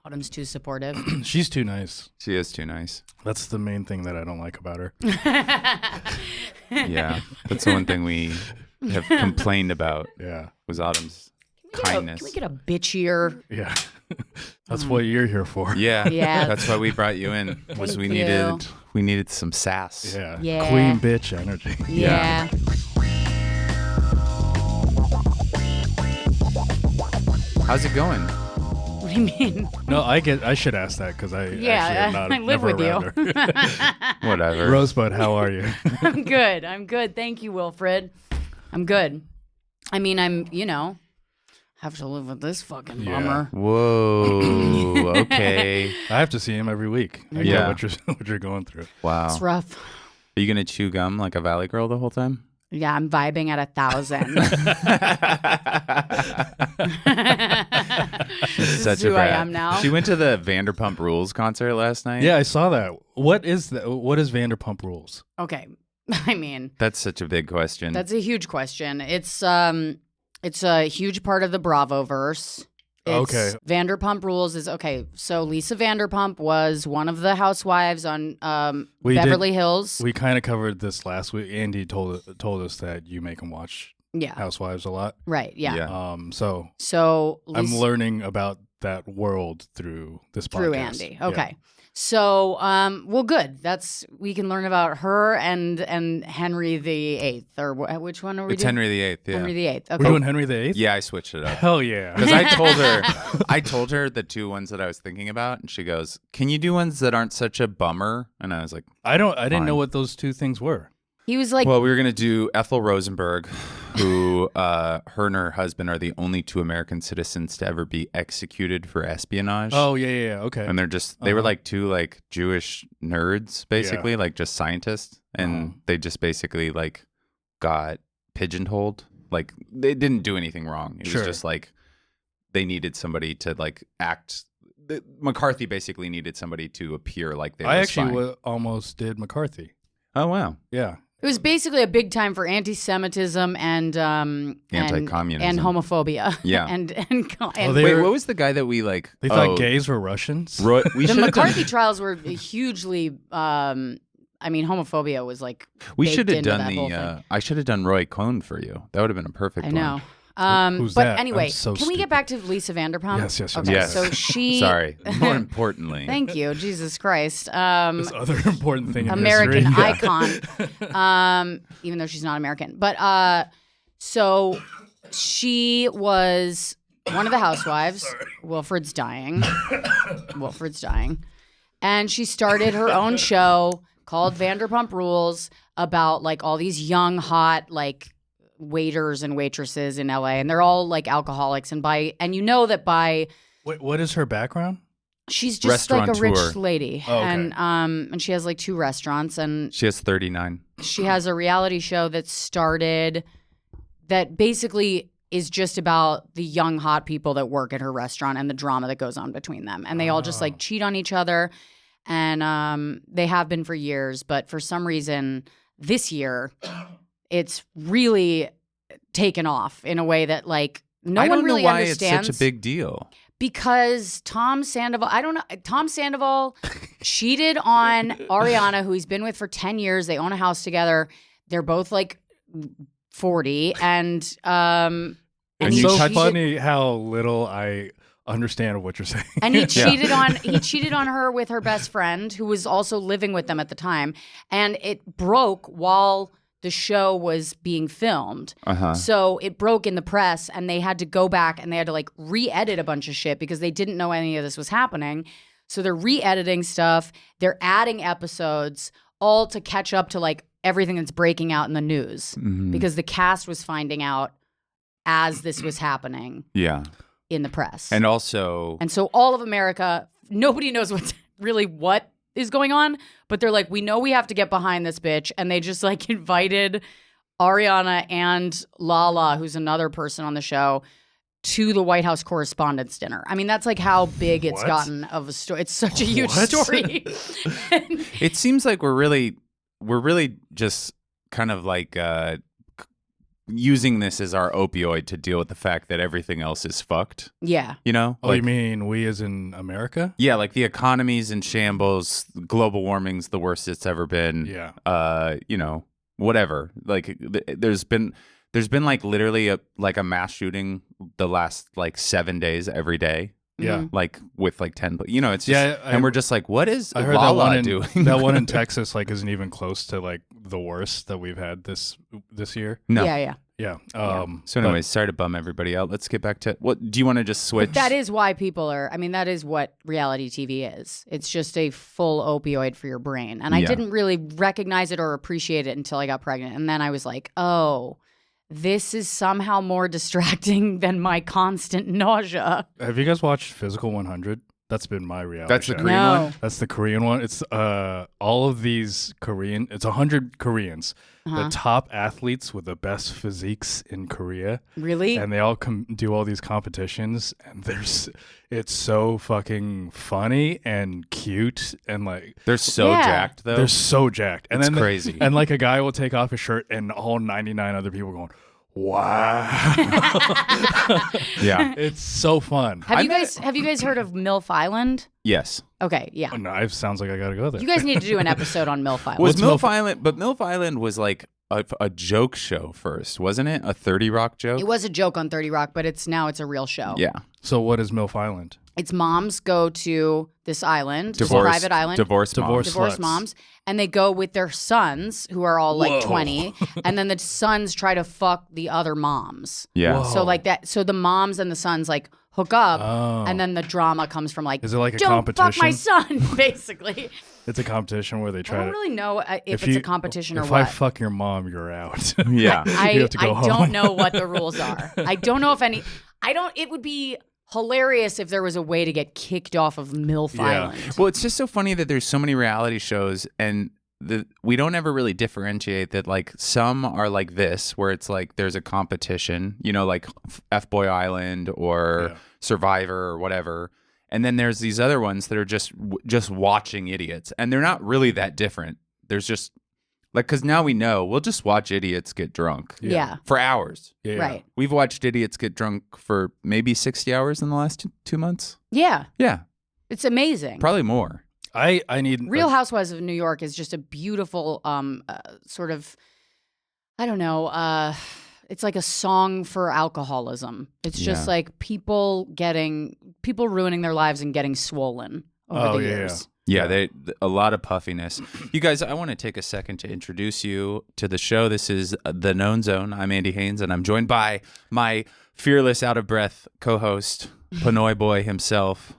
Autumn's too supportive. She's too nice. She is too nice. That's the main thing that I don't like about her. Yeah, that's the one thing we have complained about. Yeah, was Autumn's kindness. Can we get a bitchier? Yeah, that's what you're here for. Yeah, Yeah. That's why we brought you in. Was we needed some sass. Yeah, queen bitch energy. Yeah. How's it going? What do you mean? No, I should ask that because I actually am not, I live never with around you. her. Whatever. Rosebud, how are you? I'm good. Thank you, Wilfred. I'm good. I mean, have to live with this fucking bummer. Whoa. Okay. I have to see him every week. I get what you're going through. Wow. It's rough. Are you gonna chew gum like a Valley girl the whole time? Yeah, I'm vibing at 1,000. She's such who a brat. I am now. She went to the Vanderpump Rules concert last night. Yeah, I saw that. What is Vanderpump Rules? Okay. I mean, That's such a big question. that's a huge question. It's a huge part of the Bravoverse. Okay. Vanderpump Rules is okay. So Lisa Vanderpump was one of the housewives on Beverly Hills. We kind of covered this last week. Andy told us that you make him watch Yeah. Housewives a lot. Right. Yeah. Yeah. So Lisa, I'm learning about that world through this podcast. through Andy. Yeah. Okay. So, well, good. We can learn about her and Henry VIII, or which one are we It's doing? Henry VIII. Yeah. Henry VIII. Okay. We're doing Henry VIII? Yeah, I switched it up. Hell yeah. Because I told her the two ones that I was thinking about, and she goes, "Can you do ones that aren't such a bummer?" And I was like, I didn't Fine. know what those two things were. He was like, "Well, we were gonna do Ethel Rosenberg, who her and her husband are the only two American citizens to ever be executed for espionage." Oh, yeah. Okay. And they were like two like Jewish nerds, basically, like just scientists, and they just basically like got pigeonholed. Like they didn't do anything wrong. It was just like they needed somebody to like act. McCarthy basically needed somebody to appear like they were I actually spying. almost did McCarthy. Oh wow. Yeah. it was basically a big time for anti-Semitism and Anti-communism. and homophobia. Yeah. and Wait, what was the guy that we like? They thought gays were Russians? We the should have McCarthy trials were hugely. I mean, homophobia was like. We baked should have into done that whole thing. I should have done Roy Cohn for you. That would have been a perfect I one. know. Who's but that? anyway, I'm so can we get stupid. back to Lisa Vanderpump? Yes. Okay, Yes. so she. Sorry. More importantly. Thank you, Jesus Christ. This other important thing in American history. icon. Even though she's not American, but so she was one of the housewives. Wilfred's dying. And she started her own show called Vanderpump Rules about like all these young, hot, like waiters and waitresses in LA, and they're all like alcoholics. And you know that by Wait, what is her background? she's just like a rich Restaurateur. lady, Oh, okay. and she has like 2 restaurants, and She has 39. she has a reality show that started that basically is just about the young hot people that work at her restaurant and the drama that goes on between them, and they all just like cheat on each other, and they have been for years, but for some reason this year it's really taken off in a way that like no one really I don't know why understands. it's such a big deal. Because Tom Sandoval, I don't know. Tom Sandoval cheated on Ariana, who he's been with for 10 years. They own a house together. They're both like 40. And It's he so cheated- funny how little I understand what you're saying. And he cheated on her with her best friend, who was also living with them at the time. And it broke while the show was being filmed. So it broke in the press, and they had to go back and they had to like re-edit a bunch of shit because they didn't know any of this was happening. So they're re-editing stuff. They're adding episodes all to catch up to like everything that's breaking out in the news because the cast was finding out as this was happening Yeah. in the press. And also, And so all of America, nobody knows what is going on, but they're like, we know we have to get behind this bitch. And they just like invited Ariana and Lala, who's another person on the show, to the White House Correspondents' Dinner. I mean, that's like how big it's What? gotten of a story. It's such a huge What? story. it seems like we're really just kind of like using this as our opioid to deal with the fact that everything else is fucked. Yeah. You know? Oh, you mean we as in America? Yeah, like the economy's in shambles, global warming's the worst it's ever been. Yeah. You know, whatever. Like there's been like literally a mass shooting the last like 7 days every day. Yeah. Like with like 10, you know, it's just, and we're just like, what is I heard Lala doing? That one in Texas like isn't even close to like the worst that we've had this year. No. Yeah. So anyways, sorry to bum everybody out. Let's get back to, what do you want to just switch? But that is why people are, I mean, that is what reality TV is. It's just a full opioid for your brain. And I didn't really recognize it or appreciate it until I got pregnant. And then I was like, oh, this is somehow more distracting than my constant nausea. Have you guys watched Physical 100? That's been my reality. That's the show. Korean one? That's the Korean one. It's all of these Korean, it's 100 Koreans, the top athletes with the best physiques in Korea. Really? And they all do all these competitions, and it's so fucking funny and cute, and like They're so jacked though. they're so jacked. And it's then crazy. And like a guy will take off his shirt, and all 99 other people going, wow. Yeah. It's so fun. Have you guys heard of MILF Island? Yes. Okay, yeah. Oh, no, it sounds like I gotta go there. You guys need to do an episode on MILF Island. Was MILF Island, but MILF Island was like a joke show first, wasn't it? A 30 Rock joke? It was a joke on 30 Rock, but it's a real show. Yeah. So what is MILF Island? It's moms go to this island, this private island. Divorced sluts. moms. And they go with their sons, who are all like 20. And then the sons try to fuck the other moms. Yeah. Whoa. So like that. So the moms and the sons like hook up. Oh. And then the drama comes from like, Is it like a don't competition? fuck my son, basically. It's a competition where they try I don't to. really know if it's a competition or if what. I fuck your mom, you're out. Yeah. You have to go I home. don't know what the rules are. I don't know if any. It would be hilarious if there was a way to get kicked off of MILF Island. Well, it's just so funny that there's so many reality shows, and we don't ever really differentiate that. Like some are like this, where it's like there's a competition, you know, like F-Boy Island or Survivor or whatever. And then there's these other ones that are just watching idiots, and they're not really that different. There's just like, because now we know we'll just watch idiots get drunk. Yeah. For hours. Yeah. Right. We've watched idiots get drunk for maybe 60 hours in the last 2 months. Yeah. Yeah. It's amazing. Probably more. I need Real Housewives of New York is just a beautiful sort of, I don't know, it's like a song for alcoholism. It's just like people ruining their lives and getting swollen over the years. Yeah, a lot of puffiness. You guys, I want to take a second to introduce you to the show. This is The Known Zone. I'm Andy Haynes, and I'm joined by my fearless, out-of-breath co-host, Pinoy Boy himself,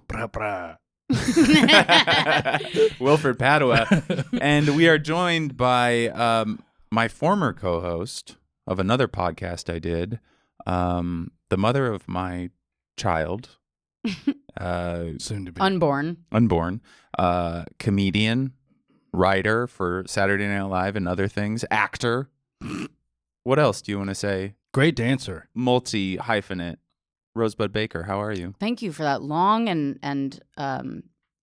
Wilfred Padua. And we are joined by my former co-host of another podcast I did, the mother of my child, soon to be unborn, comedian, writer for Saturday Night Live and other things, actor. What else do you want to say? Great dancer, multi-hyphenate, Rosebud Baker. How are you? Thank you for that long and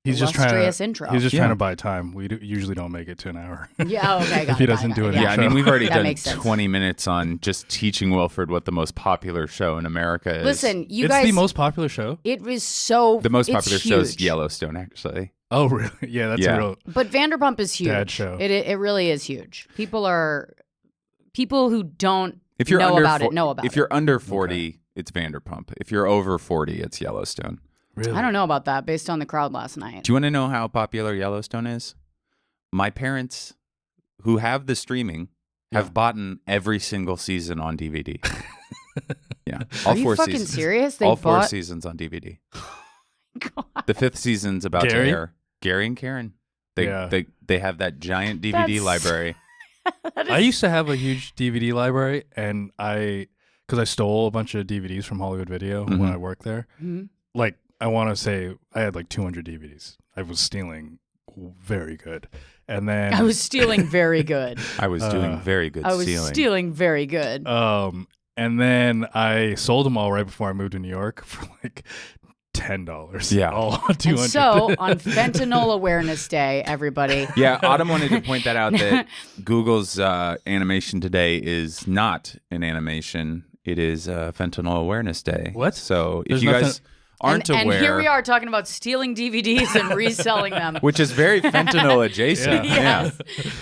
he's just intro. He's just trying to buy time. We usually don't make it to an hour. Yeah, okay. If he doesn't do it. Yeah, I mean, we've already done makes sense. 20 minutes on just teaching Wilfred what the most popular show in America is. Listen, It's the most popular show? It was so... The most popular show is huge. Yellowstone, actually. Oh, really? Yeah, that's a real... But Vanderpump is huge. Dad show. It really is huge. People who don't know about it. If you're under 40, it's Vanderpump. If you're over 40, it's Yellowstone. Really? I don't know about that based on the crowd last night. Do you want to know how popular Yellowstone is? My parents, who have the streaming, have bought every single season on DVD. Yeah. All Are you 4 fucking seasons. serious? All 4 seasons on DVD. God. The 5th season's about to air. Gary and Karen. They have that giant DVD library. I used to have a huge DVD library, and because I stole a bunch of DVDs from Hollywood Video when I worked there. Mm-hmm. Like, I want to say I had like 200 DVDs. I was stealing very good. And then I was stealing very good. I was doing very good stealing. I was stealing very good. And then I sold them all right before I moved to New York for like $10. Yeah. All And 200. so on Fentanyl Awareness Day, everybody. Yeah, Autumn wanted to point that out that Google's animation today is not an animation. It is Fentanyl Awareness Day. What? So if There's you nothing- guys aren't and aware, here we are talking about stealing DVDs and reselling them. which is very fentanyl adjacent. Yeah.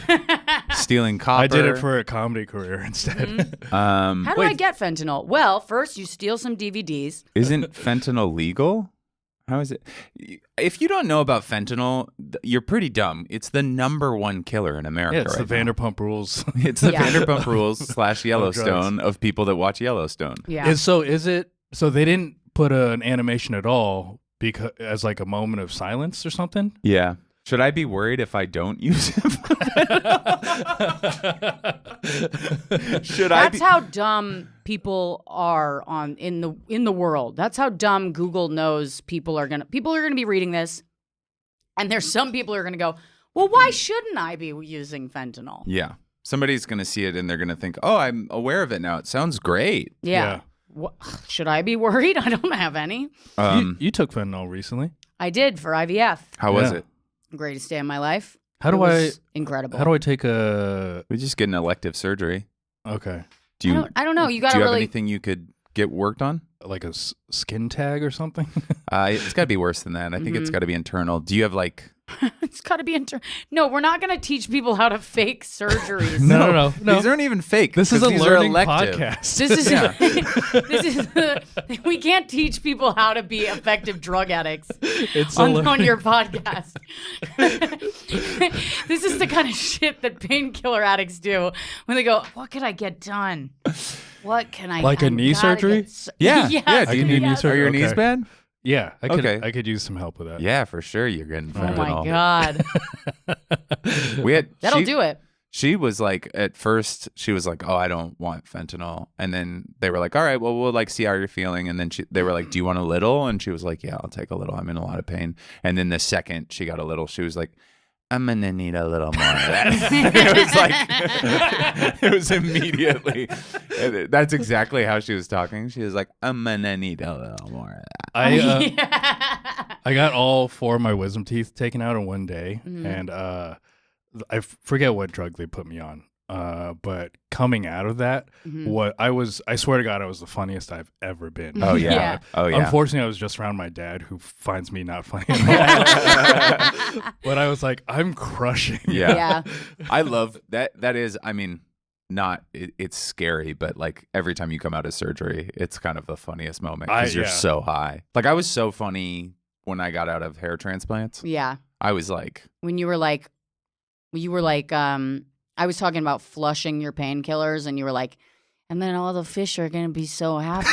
Yeah. Stealing copper. I did it for a comedy career instead. How do I get fentanyl? Well, first you steal some DVDs. Isn't fentanyl legal? How is it? If you don't know about fentanyl, you're pretty dumb. It's the #1 killer in America. Yeah, it's right the now. Vanderpump Rules. It's the Yeah. Vanderpump Rules / Yellowstone of people that watch Yellowstone. Yeah. So they didn't put an animation at all because as like a moment of silence or something? Yeah. Should I be worried if I don't use it? Should I That's how dumb people are in the world. That's how dumb Google knows people are gonna be reading this, and there's some people who are gonna go, well, why shouldn't I be using fentanyl? Yeah. Somebody's going to see it and they're going to think, oh, I'm aware of it now. It sounds great. Yeah. Should I be worried? I don't have any. You took fentanyl recently. I did for IVF. How was Yeah. it? Greatest day of my life. How do It was I- Incredible. How do I take a? We just get an elective surgery. Okay, Do you, I don't know. You do gotta you have really. anything you could get worked on? like a skin tag or something. It's got to be worse than that. I think it's got to be internal. Do you have like... It's got to be No, we're not gonna teach people how to fake surgeries. No. These aren't even fake. This is 'cause a these are learning elective. podcast. This is we can't teach people how to be effective drug addicts It's on your podcast. This is the kind of shit that painkiller addicts do when they go, "What could I get done? What can I Like a I knee gotta surgery? get Yeah. Yes, Yeah. I can do knee yes. surgery. Are your knees Okay. bad? Yeah, I could. Okay. I could use some help with that. Yeah, for sure. You're getting Oh fentanyl. my god, We had, that'll do it. She was like, at first, she was like, oh, I don't want fentanyl. And then they were like, all right, well, we'll like see how you're feeling. And then they were like, do you want a little? And she was like, yeah, I'll take a little. I'm in a lot of pain. And then the second she got a little, she was like, I'm going to need a little more of that. It was like, it was immediately. And that's exactly how she was talking. She was like, I'm going to need a little more of that. I got all 4 of my wisdom teeth taken out in one day, and I forget what drug they put me on. But coming out of that, I swear to God, I was the funniest I've ever been. Oh, yeah. Yeah. Oh, yeah. Unfortunately, I was just around my dad, who finds me not funny at all. But I was like, I'm crushing. Yeah. I love that. That is, I mean, it's scary, but like every time you come out of surgery, it's kind of the funniest moment because you're Yeah. so high. Like I was so funny when I got out of hair transplants. Yeah. I was like, When you were like, I was talking about flushing your painkillers, and you were like, and then all the fish are gonna be so happy.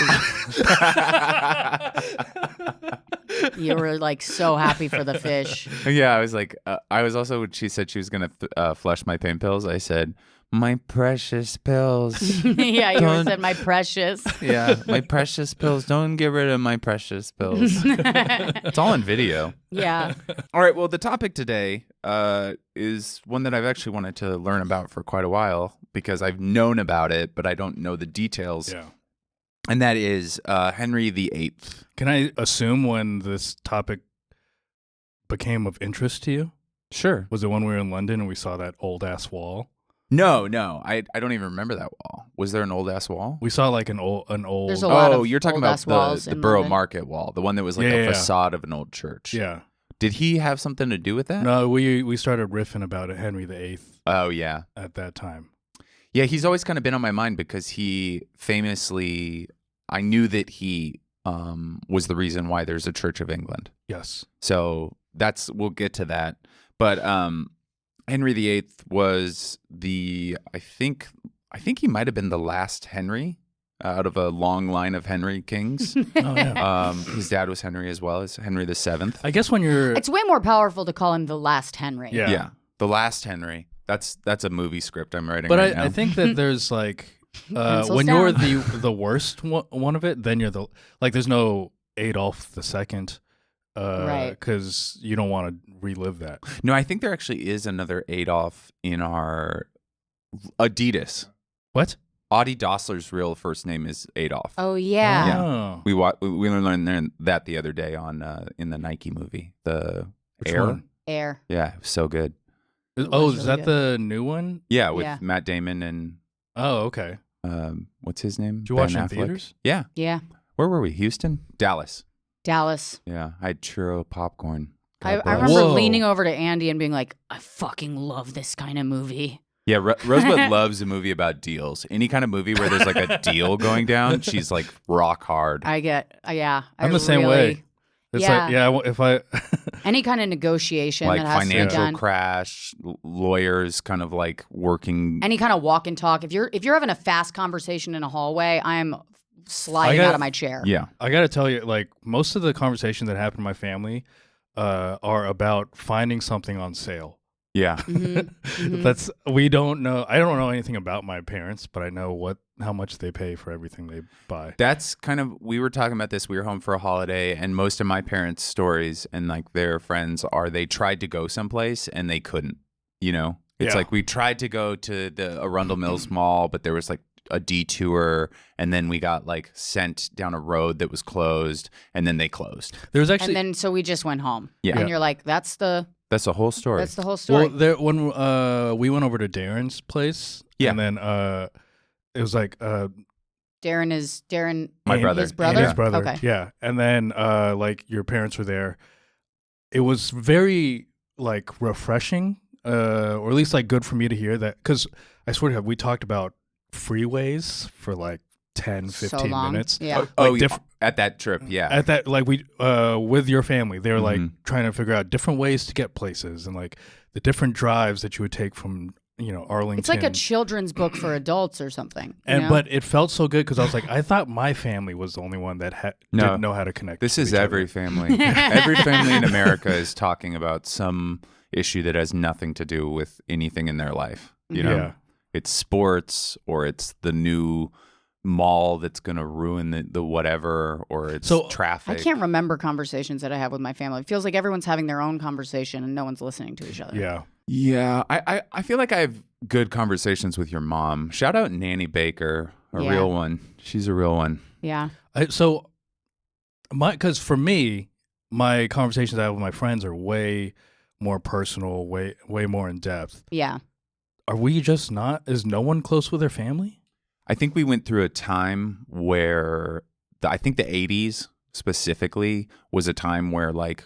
You were like so happy for the fish. yeah, I was like, I was also, when she said she was going to flush my pain pills, I said, my precious pills. Yeah, you Don't- said my precious. Yeah, my precious pills. Don't get rid of my precious pills. It's all in video. Yeah. All right. Well, the topic today is one that I've actually wanted to learn about for quite a while because I've known about it, but I don't know the details. Yeah. And that is Henry VIII. Can I assume when this topic became of interest to you? Sure. Was it when we were in London and we saw that old ass wall? No. I don't even remember that wall. Was there an old ass wall? We saw like an old. There's a lot Oh, of you're talking about old-ass walls the in Borough London. Market wall, the one that was like Yeah. a facade of an old church. Yeah. Did he have something to do with that? No, we started riffing about it, Henry VIII Oh, yeah. at that time. Yeah, he's always kind of been on my mind because he famously, I knew that he was the reason why there's a Church of England. Yes. So we'll get to that. But Henry VIII was I think he might have been the last Henry out of a long line of Henry kings. Oh yeah. His dad was Henry as well as Henry VII. I guess when you're It's way more powerful to call him the last Henry. Yeah. Yeah, the last Henry. That's a movie script I'm writing but right now. I think that there's like Pencils when you're down. the worst one of it, then you're the like there's no Adolf II, Right. Because you don't want to relive that. No, I think there actually is another Adolf in our Adidas. What? Audie Dossler's real first name is Adolf. Oh yeah. Yeah. We learned that the other day on in the Nike movie, the Which Air. one? Air. Yeah, it was so good. Is really that good. the new one? Yeah, with Matt Damon and Oh, okay. what's his name? Did you watch it in Affleck. theaters? Yeah. Yeah. Where were we? Houston? Dallas. Dallas. Yeah, I had churro popcorn. I God bless. remember Whoa. leaning over to Andy and being like, I fucking love this kind of movie. Yeah, Rosebud loves a movie about deals. Any kind of movie where there's like a deal going down, she's like rock hard. I get, I'm the same way. It's like, if I any kind of negotiation Like that has to be financial done. crash, lawyers kind of like working. Any kind of walk and talk. If you're having a fast conversation in a hallway, I'm sliding out of my chair. Yeah. I got to tell you, like most of the conversations that happen in my family are about finding something on sale. Yeah. We don't know. I don't know anything about my parents, but I know how much they pay for everything they buy. That's kind of, we were talking about this. We were home for a holiday, and most of my parents' stories and like their friends are they tried to go someplace and they couldn't, you know? It's like we tried to go to the Arundel Mills Mall, but there was like a detour, and then we got like sent down a road that was closed, and then they closed. There's actually, And then so we just went home. Yeah. And you're like, that's the whole story. That's the whole story. well, when we went over to Darren's place, Yeah. and then it was like Darren, My and brother. his brother. and his brother, Okay. yeah, and then like your parents were there. It was very like refreshing, or at least like good for me to hear that, because I swear to God, we talked about freeways for like 10, 15 So long. minutes. Yeah. At that trip, yeah. At that, like we with your family, they were like Mhm. trying to figure out different ways to get places and like the different drives that you would take from Arlington. It's like a children's book for adults or something. you and know? but it felt so good because I was like, I thought my family was the only one that No. didn't know how to connect. This with is each every other. family. Every family in America is talking about some issue that has nothing to do with anything in their life. You know, Yeah. it's sports, or it's the new mall that's going to ruin the whatever, or it's So, traffic. I can't remember conversations that I have with my family. It feels like everyone's having their own conversation and no one's listening to each other. Yeah. Yeah, I feel like I have good conversations with your mom. Shout out Nanny Baker, a Yeah. real one. She's a real one. Yeah. Because for me, my conversations I have with my friends are way more personal, way more in depth. Yeah. Are we just not? Is no one close with their family? I think we went through a time where I think the 80s specifically was a time where like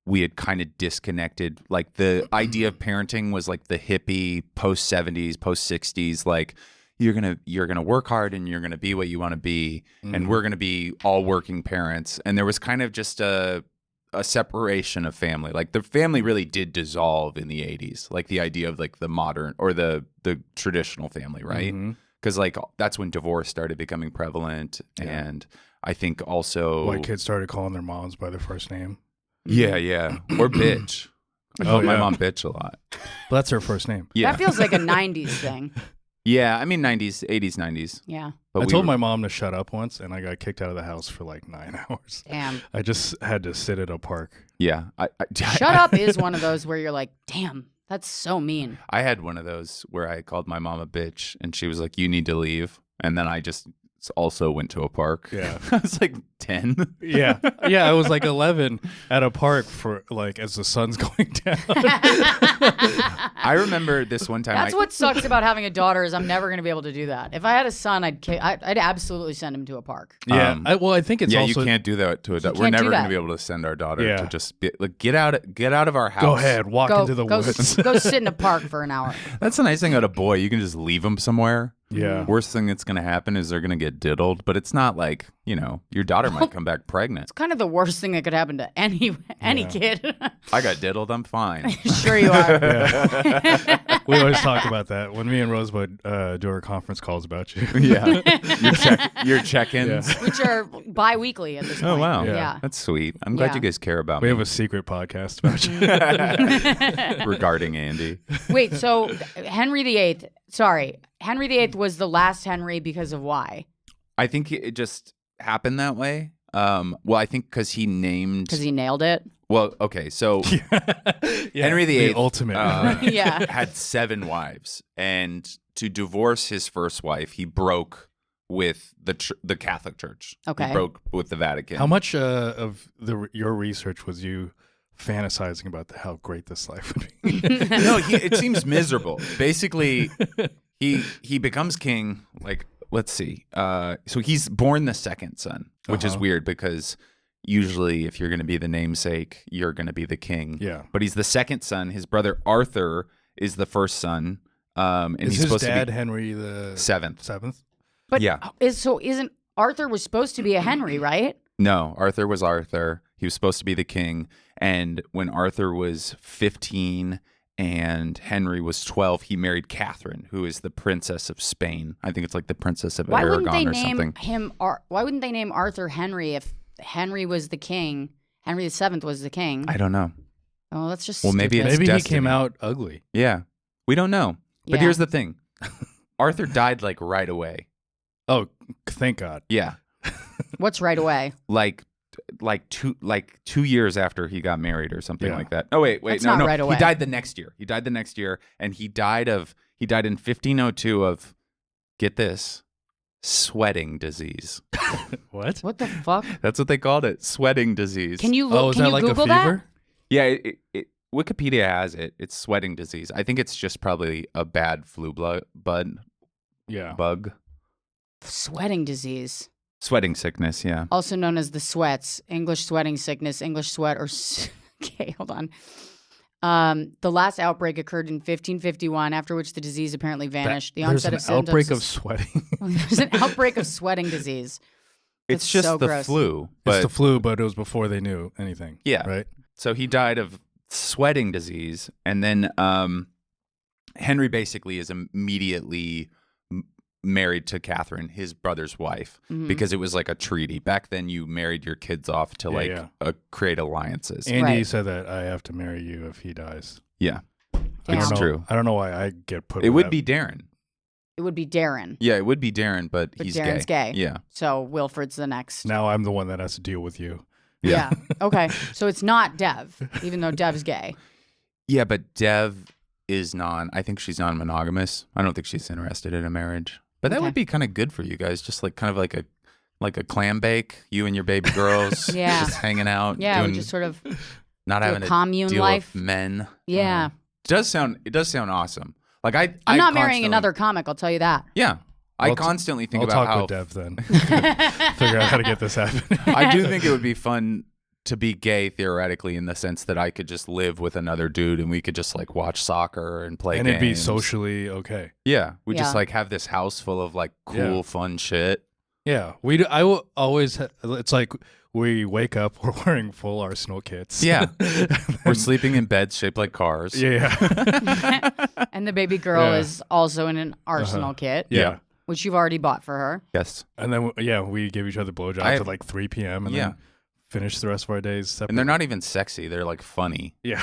we had kind of disconnected. Like the idea of parenting was like the hippie post 70s, post 60s, like you're gonna work hard and you're gonna be what you want to be, and we're gonna be all working parents. And there was kind of just a separation of family. Like the family really did dissolve in the 80s. Like the idea of like the modern or the traditional family, right? Because like that's when divorce started becoming prevalent, and I think also White kids started calling their moms by their first name. Yeah, or bitch. I called my yeah. mom bitch a lot. But that's her first name. Yeah, That feels like a 90s thing. yeah. I mean, 90s, 80s, 90s. Yeah. But I we told were- my mom to shut up once, and I got kicked out of the house for like 9 hours. Damn. I just had to sit at a park. Yeah, Shut up is one of those where you're like, damn, that's so mean. I had one of those where I called my mom a bitch, and she was like, "You need to leave," and then I just also went to a park. Yeah. I was like 10. Yeah. Yeah, I was like 11 at a park for like as the sun's going down. I remember this one time. That's what sucks about having a daughter is I'm never going to be able to do that. If I had a son, I'd absolutely send him to a park. Yeah. I think it's yeah, also you can't do that to a daughter. We're can't do never going to that. be able to send our daughter Yeah. to just be, like get out of our house. go ahead, walk into the woods. Go sit in a park for an hour. That's the nice thing about a boy. You can just leave him somewhere. Yeah. Worst thing that's going to happen is they're going to get diddled, but it's not like, your daughter might come back pregnant. It's kind of the worst thing that could happen to any kid. I got diddled. I'm fine. Sure you are. We always talk about that when me and Rosebud do our conference calls about you. Yeah. Your check-ins. Which are bi-weekly at this point. Oh, wow. Yeah. That's sweet. I'm glad Yeah. you guys care about We me have a secret podcast about you. regarding Andy. Wait, so Henry VIII, Henry VIII was the last Henry because of why? I think it just happened that way. Well, I think because he named... Because he nailed it? Well, okay, so Yeah, Henry VIII the ultimate. Yeah. had 7 wives, and to divorce his first wife, he broke with the Catholic Church. Okay. He broke with the Vatican. How much of your research was you fantasizing about how great this life would be? No, it seems miserable. Basically, he becomes king. Like, let's see. So he's born the second son, which is weird because usually if you're going to be the namesake, you're going to be the king. Yeah. But he's the second son. His brother Arthur is the first son. And Is he's his supposed dad to be Henry the seventh. But yeah. Isn't Arthur was supposed to be a Henry, right? No, Arthur was Arthur. He was supposed to be the king. And when Arthur was 15 and Henry was 12, he married Catherine, who is the princess of Spain. I think it's like the princess of Aragon or something. Why wouldn't they name Arthur Henry if Henry was the king? Henry VII was the king. I don't know. Oh, that's just well, maybe stupid. it's Maybe destiny. he came out ugly. Yeah, we don't know. But Yeah. here's the thing: Arthur died like right away. Oh, thank God. Yeah, What's right away? like 2 years after he got married or something Yeah. like that. Oh wait, That's no, not right away. He died the next year. And he died in 1502 of, get this, sweating disease. What? What the fuck? That's what they called it, sweating disease. Can you look? Oh, is can that you like Google a that? fever? Yeah, Wikipedia has it. It's sweating disease. I think it's just probably a bad flu Yeah. bug. Sweating disease, Sweating sickness, yeah. also known as the sweats, English sweating sickness, English sweat, or okay, hold on. The last outbreak occurred in 1551, after which the disease apparently vanished. The There's onset an of symptoms. outbreak of sweating. There's an outbreak of sweating disease. It's That's just so the gross. flu. It's But the flu, but it was before they knew anything. Yeah. Right? so he died of sweating disease, and then Henry basically is immediately married to Catherine, his brother's wife, because it was like a treaty. Back then, you married your kids off to create alliances. Andy Right. said that I have to marry you if he dies. Yeah, Damn. it's I don't know- true. I don't know why I get put It with would that. be Darren. It would be Darren. Yeah, it would be Darren, but he's Darren's gay. Yeah. So Wilfred's the next. Now I'm the one that has to deal with you. Yeah. Okay. So it's not Dev, even though Dev's gay. Yeah, but Dev is I think she's non-monogamous. I don't think she's interested in a marriage. But that Okay. would be kind of good for you guys, just like kind of like a clam bake, you and your baby girls Yeah. just hanging out, Yeah, we doing, just sort of not do a having to commune deal life. with men. Yeah. It does sound awesome. Like I'm I not marrying constantly- another comic, I'll tell you that. Yeah. I I'll constantly think I'll about talk how with Dev then. Figure out how to get this happening. I do think it would be fun to be gay theoretically, in the sense that I could just live with another dude and we could just like watch soccer and play And games. it'd be socially okay. Yeah, we just Yeah. like have this house full of like cool, Yeah. fun shit. Yeah, we do. I will always. It's like we wake up, we're wearing full Arsenal kits. Yeah, we're sleeping in beds shaped like cars. Yeah. And the baby girl Yeah. is also in an Arsenal kit, Yeah. which you've already bought for her. Yes, And then we give each other blowjobs at like 3 p.m. and Yeah. then finish the rest of our days separate. and they're not even sexy. They're like funny. Yeah.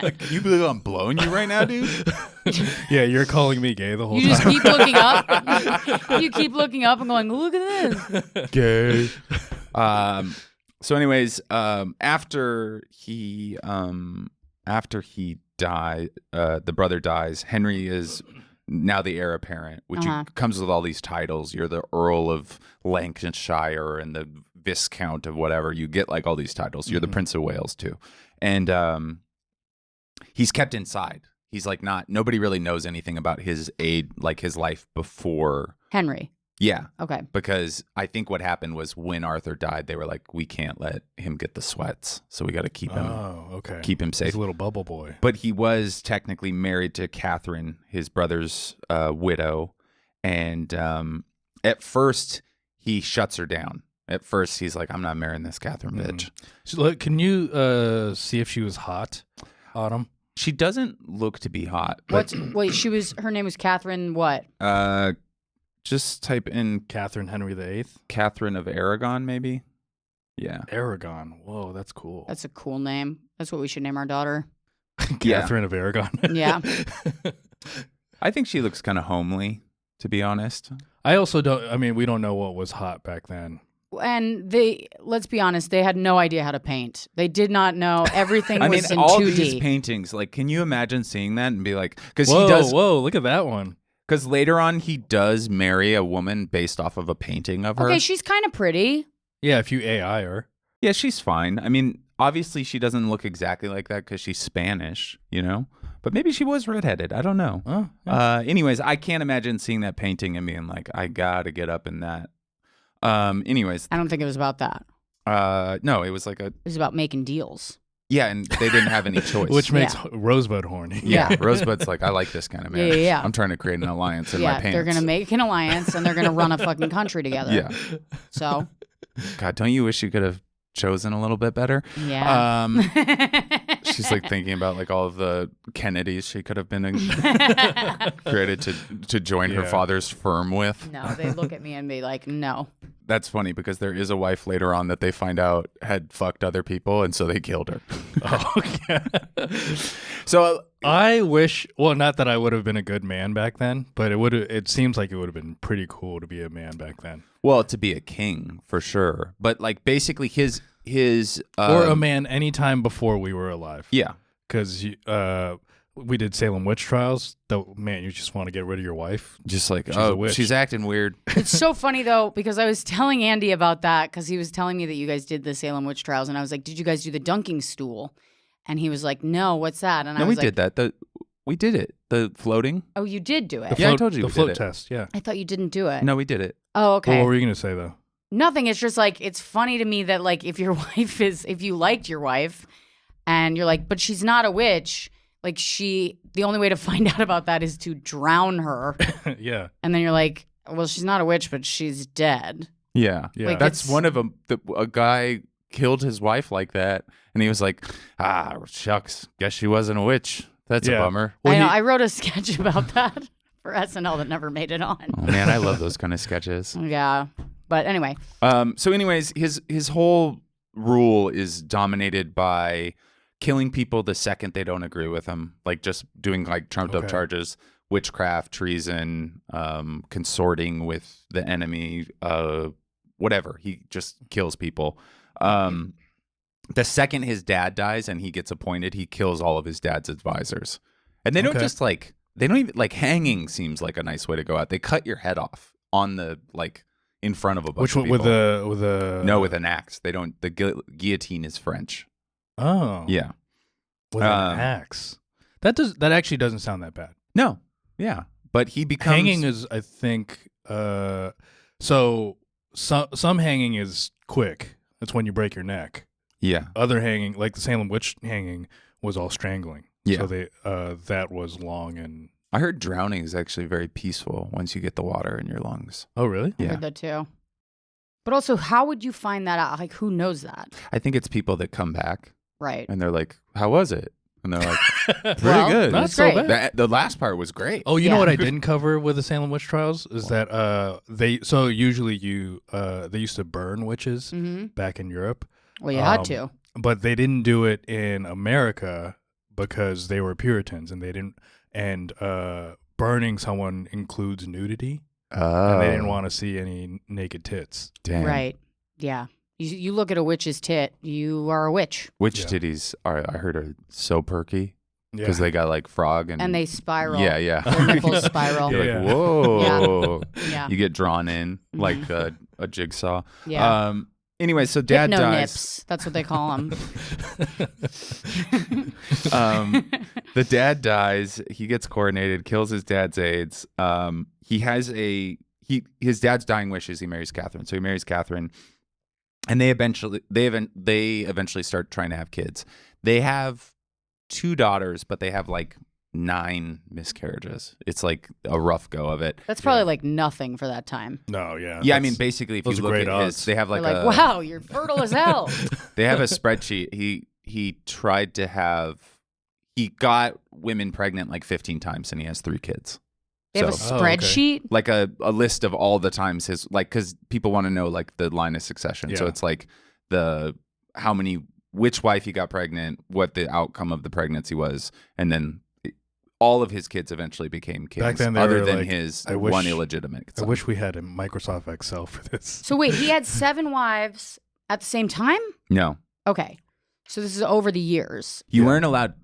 Like, can you believe I'm blowing you right now, dude? Yeah, you're calling me gay the whole You just time. keep looking up. You keep looking up and going, look at this. Gay. So, anyways, after he died, the brother dies. Henry is now the heir apparent, which comes with all these titles. You're the Earl of Lancashire and the Viscount of whatever. You get like all these titles. You're the Prince of Wales too, and he's kept inside. He's like nobody really knows anything about his his life before Henry. Yeah. Okay. Because I think what happened was when Arthur died, they were like, we can't let him get the sweats. So we got to keep him okay. keep him safe. He's a little bubble boy. But he was technically married to Catherine, his brother's widow. And at first, he shuts her down. At first, he's like, I'm not marrying this Catherine bitch. So, look, can you see if she was hot, Autumn? She doesn't look to be hot. Her name was Catherine what? Just type in Catherine Henry VIII? Catherine of Aragon, maybe? Yeah. Aragon. Whoa, that's cool. That's a cool name. That's what we should name our daughter. Catherine of Aragon. Yeah. I think she looks kind of homely, to be honest. I also don't, we don't know what was hot back then. And let's be honest, they had no idea how to paint. They did not know. Everything was in all 2D. These paintings, like, can you imagine seeing that and be like, because he does. Whoa, look at that one. Because later on, he does marry a woman based off of a painting of her. Okay, she's kind of pretty. Yeah, if you AI her. Yeah, she's fine. I mean, obviously, she doesn't look exactly like that because she's Spanish, you know? But maybe she was redheaded. I don't know. Oh, yeah. Anyways, I can't imagine seeing that painting and being like, I gotta get up in that. Anyways. I don't think it was about that. No, it was like It was about making deals. Yeah, and they didn't have any choice. Which makes Rosebud horny. Yeah, Rosebud's like, I like this kind of man. Yeah. I'm trying to create an alliance in my pants. They're going to make an alliance and they're going to run a fucking country together. Yeah. So. God, don't you wish you could have chosen a little bit better? Yeah. She's like thinking about like all of the Kennedys she could have been created to join her father's firm with. No, they look at me and be like, no. That's funny because there is a wife later on that they find out had fucked other people, and so they killed her. Oh, yeah. So I wish, well, not that I would have been a good man back then, but it seems like it would have been pretty cool to be a man back then. Well, to be a king for sure, but like basically his or a man anytime before we were alive. Yeah, because we did Salem witch trials. Man, you just want to get rid of your wife. Just like, she's acting weird. It's so funny though, because I was telling Andy about that because he was telling me that you guys did the Salem witch trials, and I was like, did you guys do the dunking stool? And he was like, no, what's that? And no, I was we did that. We did it. The floating. Oh, you did do it. Yeah, I told you the float test. Yeah. I thought you didn't do it. No, we did it. Oh, okay. Well, what were you gonna say though? Nothing. It's just like, it's funny to me that like if you liked your wife and you're like, but she's not a witch, like the only way to find out about that is to drown her. Yeah. And then you're like, well, she's not a witch, but she's dead. Yeah. Like, that's one of them. A guy killed his wife like that. And he was like, shucks, guess she wasn't a witch. That's a bummer. Well, I wrote a sketch about that for SNL that never made it on. Oh, man, I love those kind of sketches. Yeah. But anyway. So anyways, his whole rule is dominated by killing people the second they don't agree with him. Like just doing like trumped up charges, witchcraft, treason, consorting with the enemy, whatever. He just kills people. The second his dad dies and he gets appointed, he kills all of his dad's advisors. And they don't just like, they don't even, like hanging seems like a nice way to go out. They cut your head off on the, like, in front of a bunch of people. With a... No, with an axe. They don't, the guillotine is French. Oh. Yeah. With an axe. That actually doesn't sound that bad. No. Yeah. But he becomes... Hanging is, I think, so some hanging is quick. That's when you break your neck. Yeah. Other hanging, like the Salem witch hanging, was all strangling. Yeah. So that was long and... I heard drowning is actually very peaceful once you get the water in your lungs. Oh, really? I heard that too. But also, how would you find that out? Like, who knows that? I think it's people that come back. Right. And they're like, how was it? And they're like, pretty good. Not so bad. The last part was great. Oh, you know what I didn't cover with the Salem witch trials is that they used to burn witches back in Europe. Well, you had to. But they didn't do it in America because they were Puritans and they didn't. And burning someone includes nudity. And they didn't want to see any naked tits. Damn. Right. Yeah. You look at a witch's tit, you are a witch. Witch titties I heard are so perky because they got like frog and they spiral. Yeah. Their nipples spiral. You're like, whoa. Yeah. You get drawn in like a jigsaw. Yeah. Anyway, so dad dies. Nips. That's what they call them. The dad dies. He gets coronated, kills his dad's aides. He has his dad's dying wish is he marries Catherine. So he marries Catherine, and they eventually start trying to have kids. They have 2 daughters, but they have like 9 miscarriages. It's like a rough go of it. That's probably like nothing for that time. No, yeah. Yeah, I mean, basically, if you look at his, they have like They're like, wow, you're fertile as hell. They have a spreadsheet. He tried to have, he got women pregnant like 15 times, and he has 3 kids. They have a spreadsheet? Like a list of all the times his, like, because people want to know like the line of succession. Yeah. So it's like which wife he got pregnant, what the outcome of the pregnancy was, and then all of his kids eventually became kings. Back then, other than his one illegitimate son. I wish we had a Microsoft Excel for this. So wait, he had 7 wives at the same time? No. Okay. So this is over the years. You weren't allowed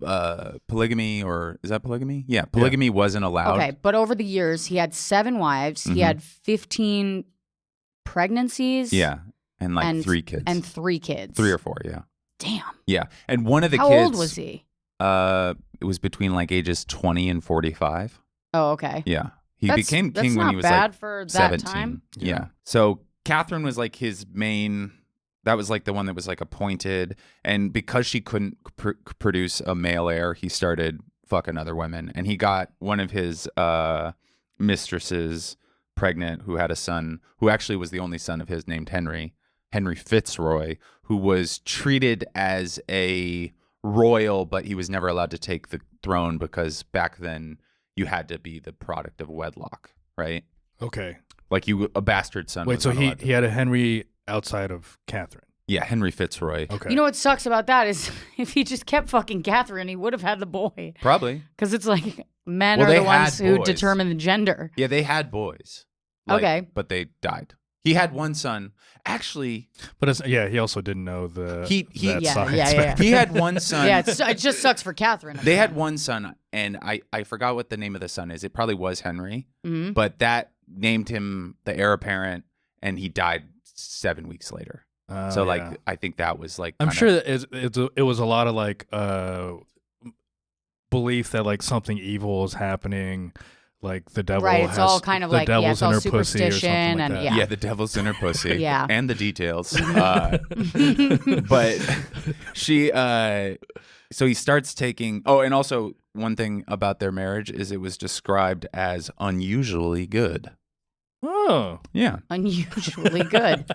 polygamy, or is that polygamy? Yeah, polygamy wasn't allowed. Okay, but over the years, he had 7 wives. He had 15 pregnancies. Yeah, and 3 kids. And 3 kids. 3 or 4, yeah. Damn. Yeah, and one of the kids... How old was he? It was between like ages 20 and 45. Oh, okay. Yeah. He became king when he was That's not bad like for that 17. time. Yeah. So Catherine was like his main... That was like the one that was like appointed. And because she couldn't produce a male heir, he started fucking other women. And he got one of his mistresses pregnant who had a son, who actually was the only son of his, named Henry Fitzroy, who was treated as a royal, but he was never allowed to take the throne because back then you had to be the product of wedlock, right? Okay. Like a bastard son. Wait, so he had a Henry outside of Catherine? Yeah, Henry Fitzroy. Okay. You know what sucks about that is if he just kept fucking Catherine, he would have had the boy. Probably. Because it's like men are the ones who determine the gender. Yeah, they had boys. Okay. But they died. He had one son. Actually. But he also didn't know that science. Yeah. He had one son. Yeah, it just sucks for Catherine. They had one son, and I forgot what the name of the son is. It probably was Henry. Mm-hmm. But that named him the heir apparent, and he died 7 weeks later. So I think that was like I'm sure that it was a lot of like belief that like something evil is happening, like the devil. Right, it's all kind of like devil's it's all in her pussy or something superstition like and that. yeah, the devil's in her pussy. Yeah, and the details. But she so he starts taking. Oh, and also one thing about their marriage is it was described as unusually good. Oh, yeah, unusually good.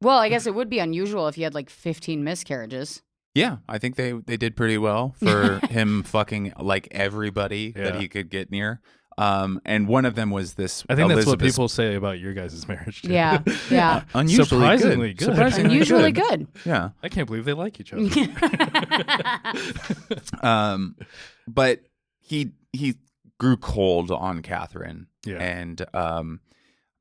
Well, I guess it would be unusual if you had like 15 miscarriages. Yeah, I think they did pretty well for him fucking like everybody that he could get near. And one of them was this. I think Elizabeth. that's what people say about your guys' marriage too. Yeah. Unusually surprisingly good. Unusually good. Yeah. I can't believe they like each other. But he grew cold on Catherine. Yeah. And I'm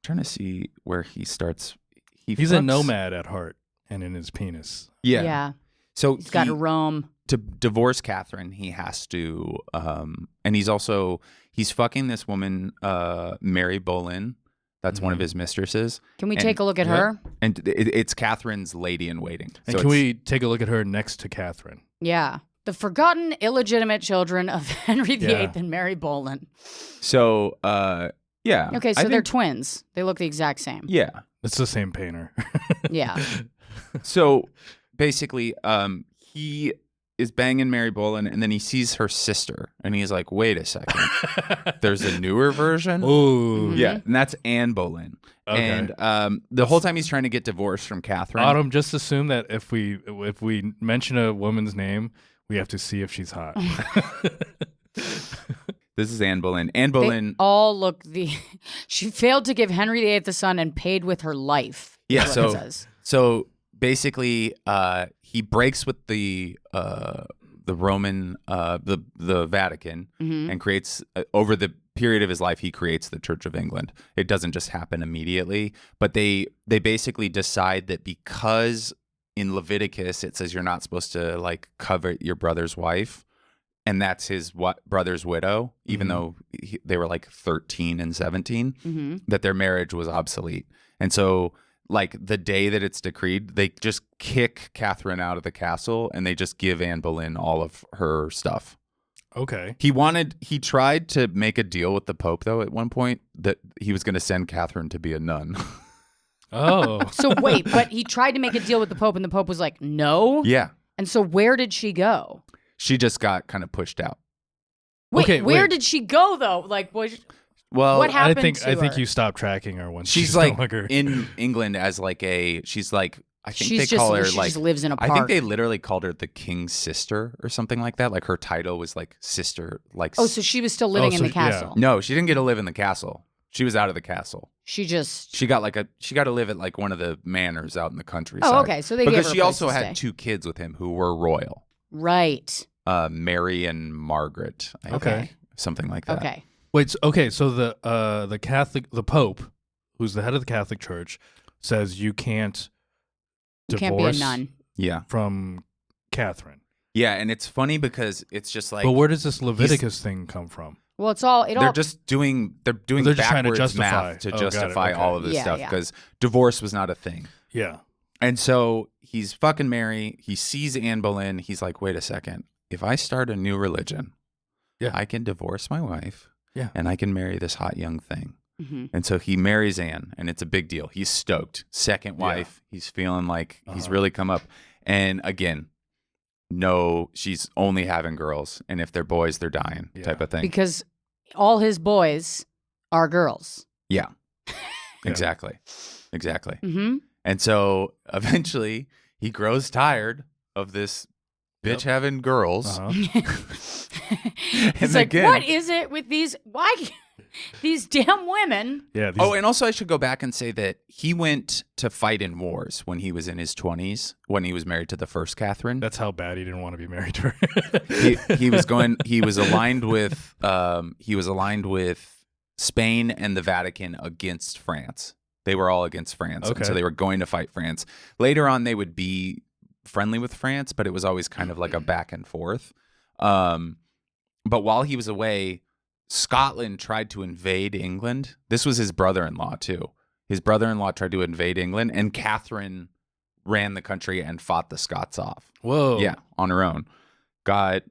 trying to see where he starts. He's a nomad at heart and in his penis. Yeah. So he's got to roam. To divorce Catherine, he has to, and he's fucking this woman, Mary Boleyn. That's one of his mistresses. Can we take a look at her? And it's Catherine's lady in waiting. And can we take a look at her next to Catherine? Yeah. The forgotten illegitimate children of Henry VIII and Mary Boleyn. So, yeah. Okay, so they're twins. They look the exact same. Yeah. It's the same painter. Yeah. So basically, he is banging Mary Boleyn, and then he sees her sister, and he's like, "Wait a second, there's a newer version." Ooh, yeah, and that's Anne Boleyn. Okay. And the whole time he's trying to get divorced from Catherine. Autumn, just assume that if we mention a woman's name, we have to see if she's hot. This is Anne Boleyn. Anne Boleyn. They all look She failed to give Henry VIII a son and paid with her life. Yeah. So basically, he breaks with the Roman, the Vatican, and creates over the period of his life, he creates the Church of England. It doesn't just happen immediately, but they basically decide that because in Leviticus it says you're not supposed to like covet your brother's wife. And that's his brother's widow, even though they were like 13 and 17, that their marriage was obsolete. And so, like, the day that it's decreed, they just kick Catherine out of the castle and they just give Anne Boleyn all of her stuff. Okay. He tried to make a deal with the Pope, though, at one point, that he was going to send Catherine to be a nun. Oh. So wait, but he tried to make a deal with the Pope and the Pope was like, no? Yeah. And so where did she go? She just got kind of pushed out. Wait, where did she go though? Like, what happened to her? I think you stopped tracking her once. She's like in England as like she's like, I think they call her like, just lives in a park. I think they literally called her the king's sister or something like that. Like her title was like sister, like. Oh, so she was still living in the castle. Yeah. No, she didn't get to live in the castle. She was out of the castle. She got to live at like one of the manors out in the countryside. Oh, okay. So because she also had 2 kids with him who were royal. Right. Mary and Margaret. I think. something like that. Okay. Wait. So the Pope, who's the head of the Catholic Church, says you can't Can't be a nun. Yeah. from Catherine. Yeah, and it's funny because it's just like. But where does this Leviticus thing come from? Well, it's all. They're just doing just trying to backwards justify. math to Oh, got it. justify Okay. all of this stuff because divorce was not a thing. Yeah. And so he's fucking Mary. He sees Anne Boleyn. He's like, wait a second. If I start a new religion, I can divorce my wife. Yeah. And I can marry this hot young thing. Mm-hmm. And so he marries Anne, and it's a big deal. He's stoked. Second wife. He's feeling like he's really come up. And again, no, she's only having girls. And if they're boys, they're dying type of thing. Because all his boys are girls. Yeah. Exactly. Exactly. Mm-hmm. And so eventually he grows tired of this bitch having girls. He's like, what is it with these? Why these damn women? Yeah. And also I should go back and say that he went to fight in wars when he was in his 20s, when he was married to the first Catherine. That's how bad he didn't want to be married to her. he was aligned with Spain and the Vatican against France. They were all against France. Okay. And so they were going to fight France. Later on, they would be friendly with France, but it was always kind of like a back and forth. But while he was away, Scotland tried to invade England. This was his brother-in-law, too. His brother-in-law tried to invade England, and Catherine ran the country and fought the Scots off. Whoa. Yeah, on her own. Got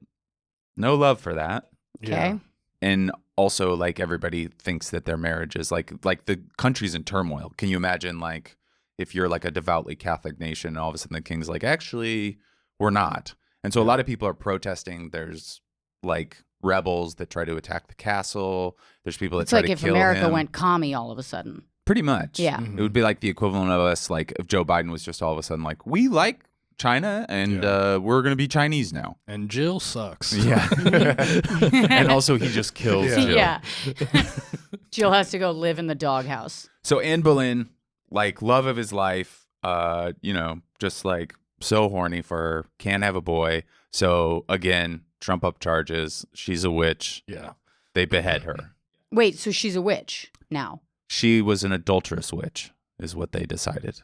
no love for that. Okay. Yeah. And also, like, everybody thinks that their marriage is like the country's in turmoil. Can you imagine, like, if you're like a devoutly Catholic nation and all of a sudden the king's like, actually, we're not. And so a lot of people are protesting. There's like rebels that try to attack the castle. There's people that try to kill him. It's like if America went commie all of a sudden. Pretty much. Yeah. It would be like the equivalent of us, like if Joe Biden was just all of a sudden like, we like China and we're going to be Chinese now. And Jill sucks. Yeah. And also he just kills Jill. Yeah. Jill has to go live in the doghouse. So Anne Boleyn, like love of his life, just like so horny for her, can't have a boy. So again, trump up charges. She's a witch. Yeah. They behead her. Wait, so she's a witch now? She was an adulterous witch, is what they decided.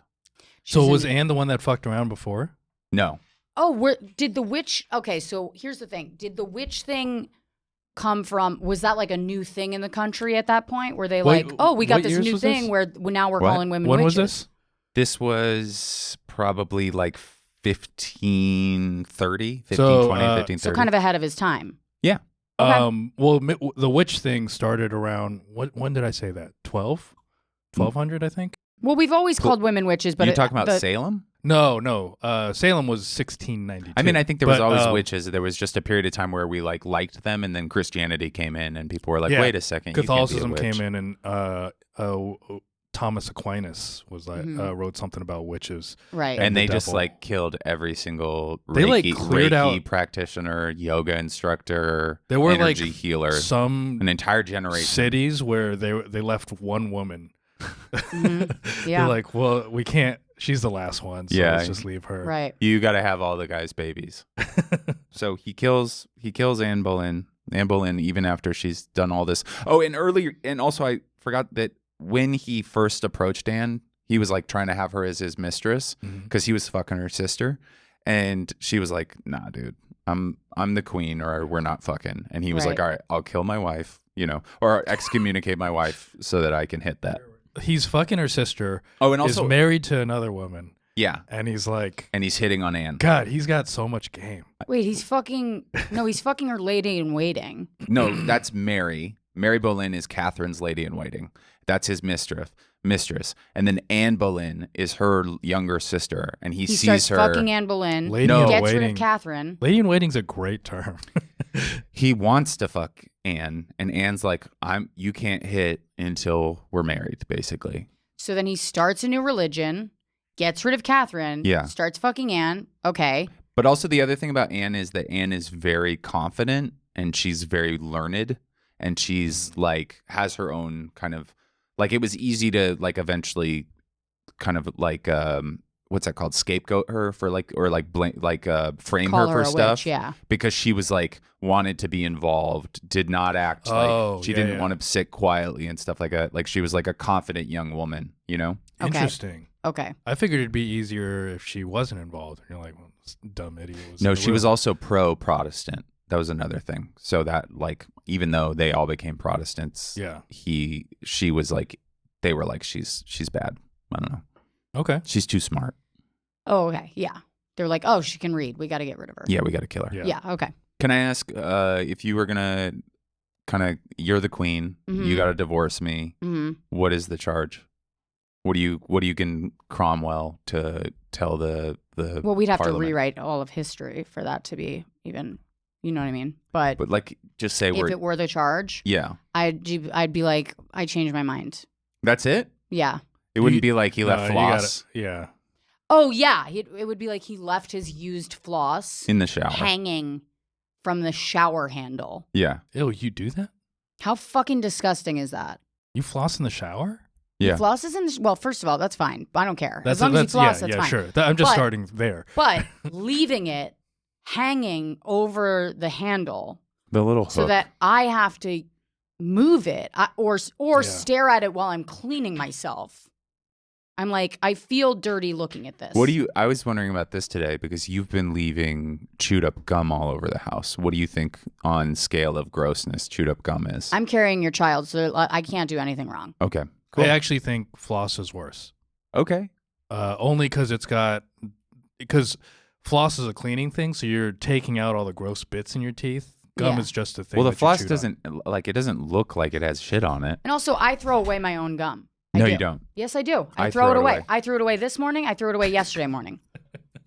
So was Anne the one that fucked around before? No. Oh, did the witch? Okay, so here's the thing: did the witch thing come from? Was that like a new thing in the country at that point? Were they like, oh, we got this new thing where now we're calling women when witches? When was this? This was probably like 1530, 1520, 1530. So kind of ahead of his time. Yeah. Okay. Well, the witch thing started around, when did I say that? 1200, I think? Well, we've always called women witches, but you talking about Salem? No. Salem was 1692. I mean, I think there was always witches. There was just a period of time where we like liked them, and then Christianity came in, and people were like, "Wait a second, Catholicism you can't be a witch." came in, and Thomas Aquinas was like wrote something about witches, right? And they the just devil. like killed every single They like cleared Reiki out practitioner, yoga instructor, there were energy like healer, some an entire generation. cities where they left one woman. Mm-hmm. Yeah, Uh, Mm-hmm. They're like, well, we can't. She's the last one, so let's just leave her. right. You got to have all the guys' babies. So he kills Anne Boleyn. Anne Boleyn, even after she's done all this. Oh, and also I forgot that when he first approached Anne, he was like trying to have her as his mistress because he was fucking her sister, and she was like, "Nah, dude, I'm the queen, or we're not fucking." And he was like, "All right, I'll kill my wife, or excommunicate my wife so that I can hit that." He's fucking her sister. Oh, and also is married to another woman. Yeah, and he's like, and he's hitting on Anne. God, he's got so much game. Wait, he's fucking her lady in waiting. No, that's Mary. Mary Boleyn is Catherine's lady in waiting. That's his mistress. And then Anne Boleyn is her younger sister, and he sees starts her fucking Anne Boleyn. Lady he in gets waiting. rid of Catherine. Lady in waiting's a great term. He wants to fuck Anne, and Anne's like, you can't hit until we're married, basically. So then he starts a new religion, gets rid of Catherine, starts fucking Anne. Okay. But also the other thing about Anne is that Anne is very confident, and she's very learned, and she's like has her own kind of like, it was easy to like eventually kind of like what's that called? Scapegoat her for like, or like frame Call her her for a stuff. witch, yeah. Because she was like wanted to be involved, did not act like she didn't want to sit quietly and stuff like that. Like she was like a confident young woman, you know? Okay. Interesting. Okay. I figured it'd be easier if she wasn't involved. And you're like, well, this dumb idiot was. No, she was also pro-Protestant. That was another thing. So that like, even though they all became Protestants, she was like, they were like, she's bad. I don't know. Okay. She's too smart. Oh, okay. Yeah. They're like, oh, she can read. We got to get rid of her. Yeah, we got to kill her. Yeah. Okay. Can I ask if you were gonna you're the queen, you got to divorce me? What is the charge? What do you can Cromwell to tell the Well, we'd have Parliament? to rewrite all of history for that to be even. You know what I mean? But like, just say if it were the charge, I'd be like, I changed my mind. That's it. Yeah. It wouldn't be like he left floss. Oh yeah, it would be like he left his used floss in the shower, hanging from the shower handle. Yeah. Ew, you do that? How fucking disgusting is that? You floss in the shower? Yeah. He flosses in the well, first of all, that's fine. I don't care. As long as you floss, that's fine. Sure. I'm just starting there. But leaving it hanging over the handle, the little hook, so that I have to move it or stare at it while I'm cleaning myself. I'm like, I feel dirty looking at this. I was wondering about this today because you've been leaving chewed up gum all over the house. What do you think on scale of grossness chewed up gum is? I'm carrying your child, so I can't do anything wrong. Okay, cool. I actually think floss is worse. Okay. Only because floss is a cleaning thing, so you're taking out all the gross bits in your teeth. Gum is just a thing. Well, the floss doesn't look like it has shit on it. And also, I throw away my own gum. No, you don't. Yes, I do. I throw it away. I threw it away this morning. I threw it away yesterday morning.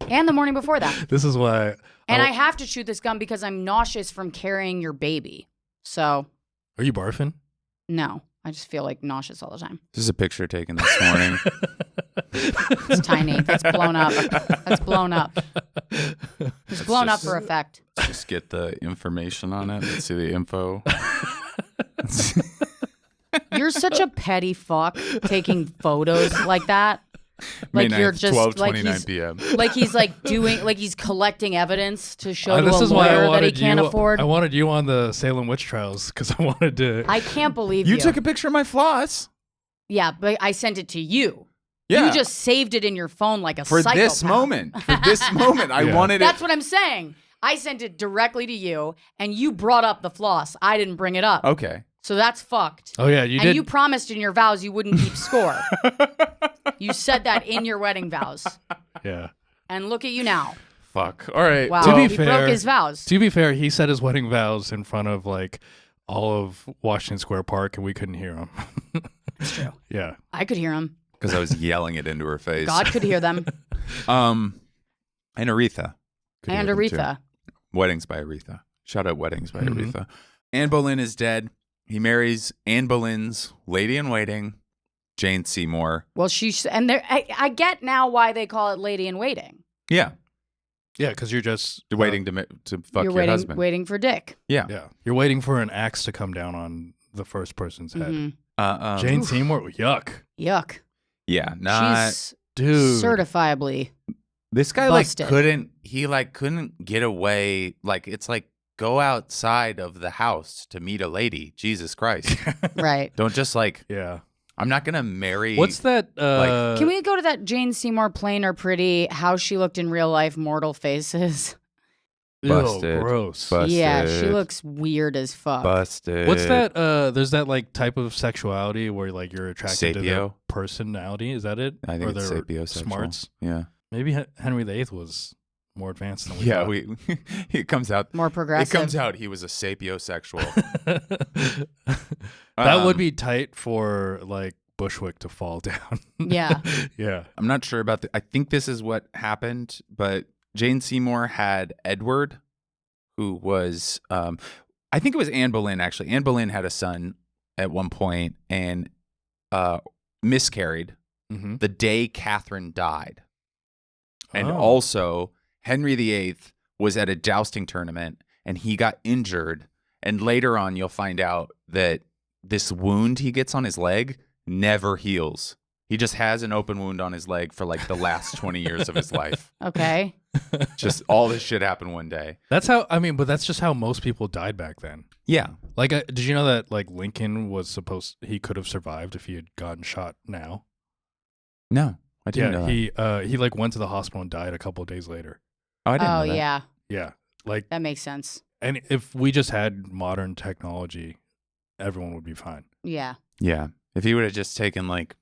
And the morning before that. This is why. And I have to chew this gum because I'm nauseous from carrying your baby. So. Are you barfing? No. I just feel like nauseous all the time. This is a picture taken this morning. It's tiny. That's blown up. That's blown up. It's blown up for effect. Let's just get the information on it. Let's see the info. You're such a petty fuck taking photos like that. Like May 9th, you're just 12:29 p.m. Like he's he's collecting evidence to show to a lawyer that he can't afford. I wanted you on the Salem witch trials because I wanted to. I can't believe you took a picture of my floss. Yeah, but I sent it to you. Yeah. You just saved it in your phone like a for psychopath. this moment. I wanted it. That's what I'm saying. I sent it directly to you, and you brought up the floss. I didn't bring it up. Okay. So that's fucked. Oh, yeah, you did. And you promised in your vows you wouldn't keep score. You said that in your wedding vows. Yeah. And look at you now. Fuck. All right. Wow. To be he fair, broke his vows. To be fair, he said his wedding vows in front of like all of Washington Square Park, and we couldn't hear him. That's true. Yeah. I could hear him. Because I was yelling it into her face. God could hear them. And Aretha. And Aretha. Weddings by Aretha. Shout out Weddings by Aretha. Anne Boleyn is dead. He marries Anne Boleyn's lady-in-waiting, Jane Seymour. Well, I get now why they call it lady-in-waiting. Yeah. Yeah, because you're just waiting to fuck your husband. Waiting for dick. Yeah. Yeah. You're waiting for an axe to come down on the first person's head. Jane Oof. Seymour, yuck. Yuck. Yeah, She's dude. certifiably this guy busted. couldn't get away. Like, it's like, go outside of the house to meet a lady. Jesus Christ. Right. Don't just Yeah. I'm not going to marry. What's that? Can we go to that Jane Seymour Plain or Pretty, how she looked in real life, mortal faces? Busted. Ew, gross. Busted. Yeah, she looks weird as fuck. Busted. What's that? There's that like type of sexuality where like you're attracted to their Sapio? personality. Is that it? I think or it's their sapiosexual. smarts. Yeah. Maybe Henry VIII was more advanced than we Yeah, thought. it comes out More progressive. It comes out he was a sapiosexual. That would be tight for like Bushwick to fall down. Yeah. Yeah. I'm not sure about I think this is what happened, but Jane Seymour had Edward, who was I think it was Anne Boleyn actually. Anne Boleyn had a son at one point and miscarried the day Catherine died. And also Henry VIII was at a jousting tournament and he got injured. And later on, you'll find out that this wound he gets on his leg never heals. He just has an open wound on his leg for like the last 20 years of his life. Okay. Just all this shit happened one day. That's how, I mean, but that's just how most people died back then. Yeah. Like, did you know that like Lincoln was he could have survived if he had gotten shot now? No, I didn't know that. He like went to the hospital and died a couple of days later. Oh, I didn't know that. Yeah. Yeah. Like, that makes sense. And if we just had modern technology, everyone would be fine. Yeah. Yeah. If he would have just taken like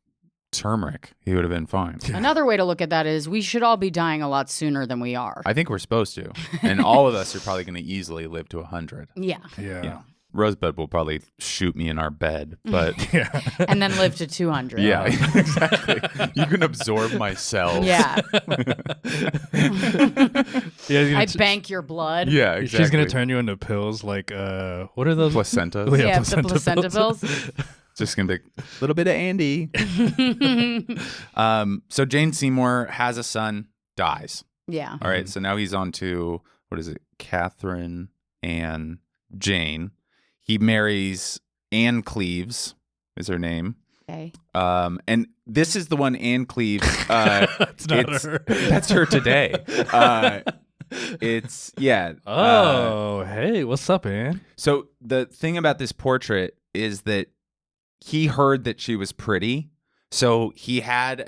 turmeric, he would have been fine. Another way to look at that is we should all be dying a lot sooner than we are. I think we're supposed to. And all of us are probably going to easily live to 100. Yeah. Yeah. Rosebud will probably shoot me in our bed, but and then live to 200. Yeah, exactly. You can absorb my cells. Yeah. Yeah, I bank your blood. Yeah, exactly. She's gonna turn you into pills like what are those? Placentas. Yeah, the placenta pills. Just gonna be a little bit of Andy. So Jane Seymour has a son, dies. Yeah. All right. So now he's on to what is it? Catherine and Jane. He marries Anne Cleves, is her name. Okay. And this is the one, Anne Cleves. That's not her. That's her today. It's yeah. Oh, hey, what's up, Anne? So the thing about this portrait is that he heard that she was pretty, so he had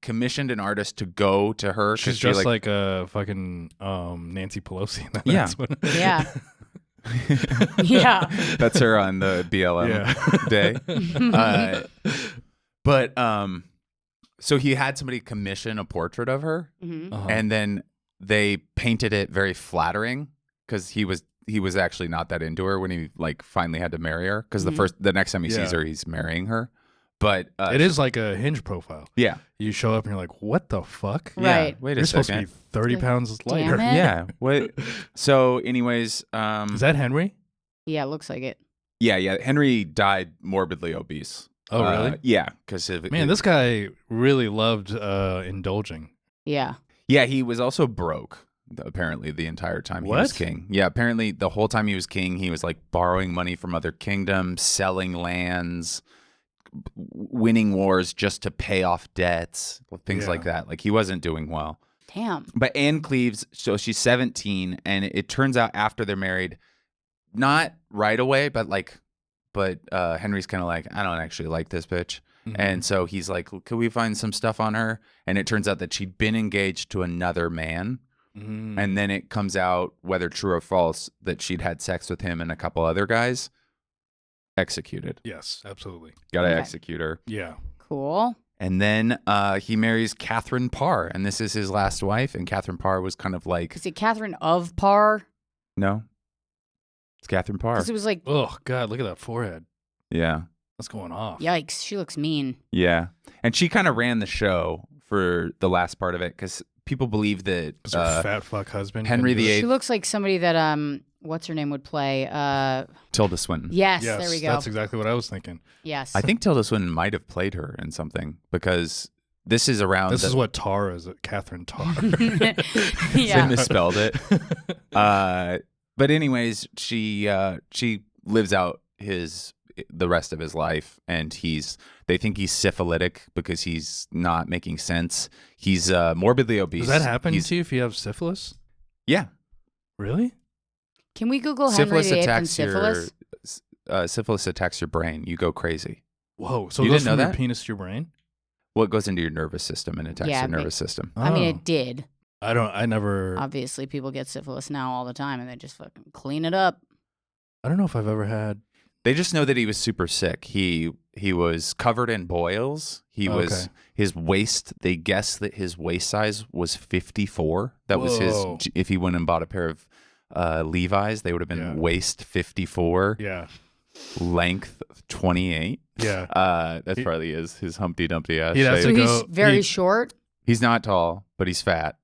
commissioned an artist to go to her. She's just like a fucking Nancy Pelosi. Yeah. Yeah. Yeah. That's her on the BLM day. But so he had somebody commission a portrait of her, and then they painted it very flattering because he was actually not that into her when he like finally had to marry her because the next time he sees her, he's marrying her. But it is like a Hinge profile. Yeah. You show up and you're like, what the fuck? Right. Yeah, wait you're a supposed second. to be 30 pounds lighter. Damn it. Yeah. What? So, anyways, Is that Henry? Yeah, it looks like it. Yeah. Henry died morbidly obese. Oh, really? Yeah. Because man, this guy really loved indulging. Yeah. Yeah, he was also broke. Apparently, the entire time he was king. Yeah, apparently the whole time he was king, he was like borrowing money from other kingdoms, selling lands, winning wars just to pay off debts, things like that. Like he wasn't doing well. Damn. But Anne Cleves, so she's 17, and it turns out after they're married, not right away, but Henry's kind of like, I don't actually like this bitch. And so he's like, could we find some stuff on her? And it turns out that she'd been engaged to another man. And then it comes out, whether true or false, that she'd had sex with him and a couple other guys. Executed. Yes, absolutely. Gotta execute her. Yeah. Cool. And then he marries Catherine Parr, and this is his last wife. And Catherine Parr was kind of like... Is it Catherine of Parr? No. It's Catherine Parr. Because it was like... Oh, God, look at that forehead. Yeah. What's going off? Yikes, she looks mean. Yeah. And she kind of ran the show for the last part of it, because people believe that... her fat fuck husband. Henry VIII... She looks like somebody that... What's her name would play? Tilda Swinton. Yes, there we go. That's exactly what I was thinking. Yes. I think Tilda Swinton might have played her in something because this is around. This is what Tar is, Catherine Tar. Yeah. They misspelled it. But anyways, she lives out the rest of his life, and they think he's syphilitic because he's not making sense. He's morbidly obese. Does that happen to you if you have syphilis? Yeah. Really? Can we Google Henry VIII and syphilis? Syphilis attacks your brain. You go crazy. Whoa. So You it goes didn't know from your that? penis to your brain? Well, it goes into your nervous system and attacks Yeah, your nervous system. I mean, Oh. it did. I never. Obviously, people get syphilis now all the time, and they just fucking clean it up. I don't know if I've ever had. They just know that he was super sick. He was covered in boils. He was his waist. They guessed that his waist size was 54. That was his. If he went and bought a pair of Levi's, they would have been waist 54. Yeah. Length 28. Yeah. That's probably his Humpty Dumpty ass. He'd have shape. to So he's very short. He's not tall, but he's fat.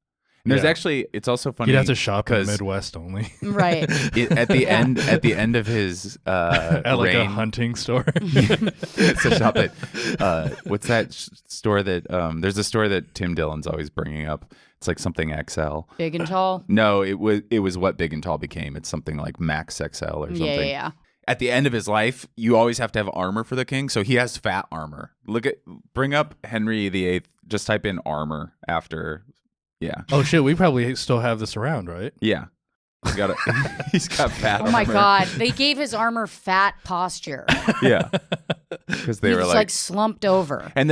And there's actually, it's also funny. You'd have to shop in the 'cause Midwest only. Right. at the end of his at like reign, a hunting store. it's a shop at what's that store that there's a store that Tim Dillon's always bringing up. It's like something XL. Big and tall. No, it was what Big and Tall became. It's something like Max XL or something. Yeah. at the end of his life, you always have to have armor for the king. So he has fat armor. Bring up Henry VIII. Just type in armor after. Yeah. Oh shit, we probably still have this around, right? Yeah. He's got fat armor. Oh my God. They gave his armor fat posture. Yeah. Because they were like slumped over. And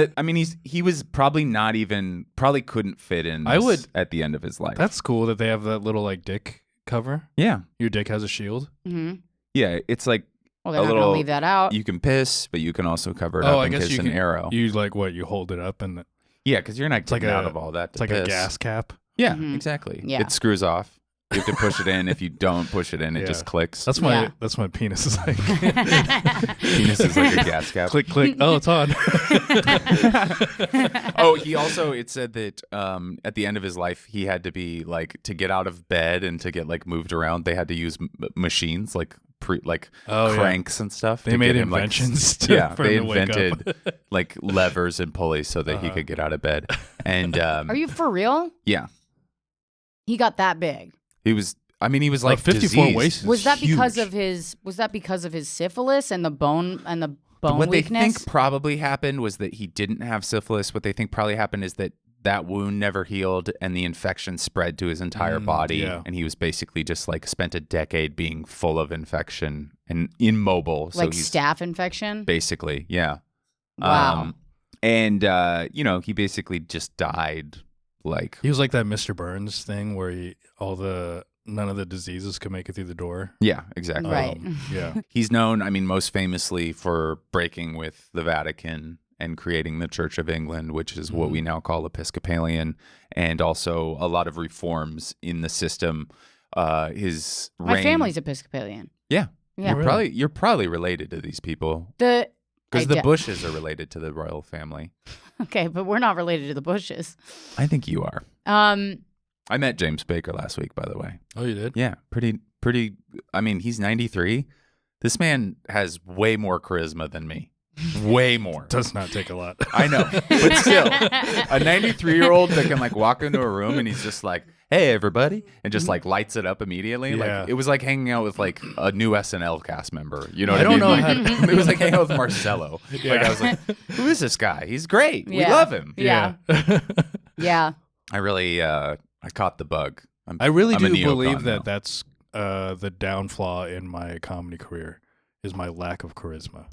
he was probably probably couldn't fit in at the end of his life. That's cool that they have that little like dick cover. Yeah. Your dick has a shield. Mm-hmm. Yeah, it's like they're not going to leave that out. You can piss, but you can also cover it up in case an arrow. You like what? You hold it up and yeah, because you're not getting out of all that. It's like a gas cap. Yeah, exactly. Yeah. It screws off. You have to push it in. If you don't push it in, it just clicks. That's my penis is like. Penis is like a gas cap. Click, click. Oh, it's on. It said that at the end of his life, he had to be like, to get out of bed and to get like moved around, they had to use machines like cranks and stuff. They made inventions. They invented like levers and pulleys so that he could get out of bed. And are you for real? Yeah. He got that big. He was like 54 wastes. Was that because of his syphilis and the bone what weakness? They think probably happened was that he didn't have syphilis. What they think probably happened is that wound never healed and the infection spread to his entire body. Yeah. And he was basically just like spent a decade being full of infection and immobile. Like staph infection? Basically, yeah. Wow. He basically just died. Like he was like that Mr. Burns thing where none of the diseases could make it through the door. Yeah, exactly. Right. Yeah. He's known, most famously for breaking with the Vatican and creating the Church of England, which is what we now call Episcopalian, and also a lot of reforms in the system. My family's Episcopalian. Yeah. Yeah. You're probably related to these people. Because the Bushes are related to the royal family. Okay, but we're not related to the Bushes. I think you are. I met James Baker last week, by the way. Oh, you did? Yeah, pretty. He's 93. This man has way more charisma than me. Way more. Does not take a lot. I know, but still, a 93-year-old that can like walk into a room and he's just like, "Hey, everybody," and just like lights it up immediately. Yeah. Like it was like hanging out with like a new SNL cast member. You know what I mean? It was like hanging out with Marcello. Yeah. Like I was like, "Who is this guy? He's great. We love him." Yeah. Yeah. I really, I caught the bug. I really do believe that that's the downfall in my comedy career is my lack of charisma.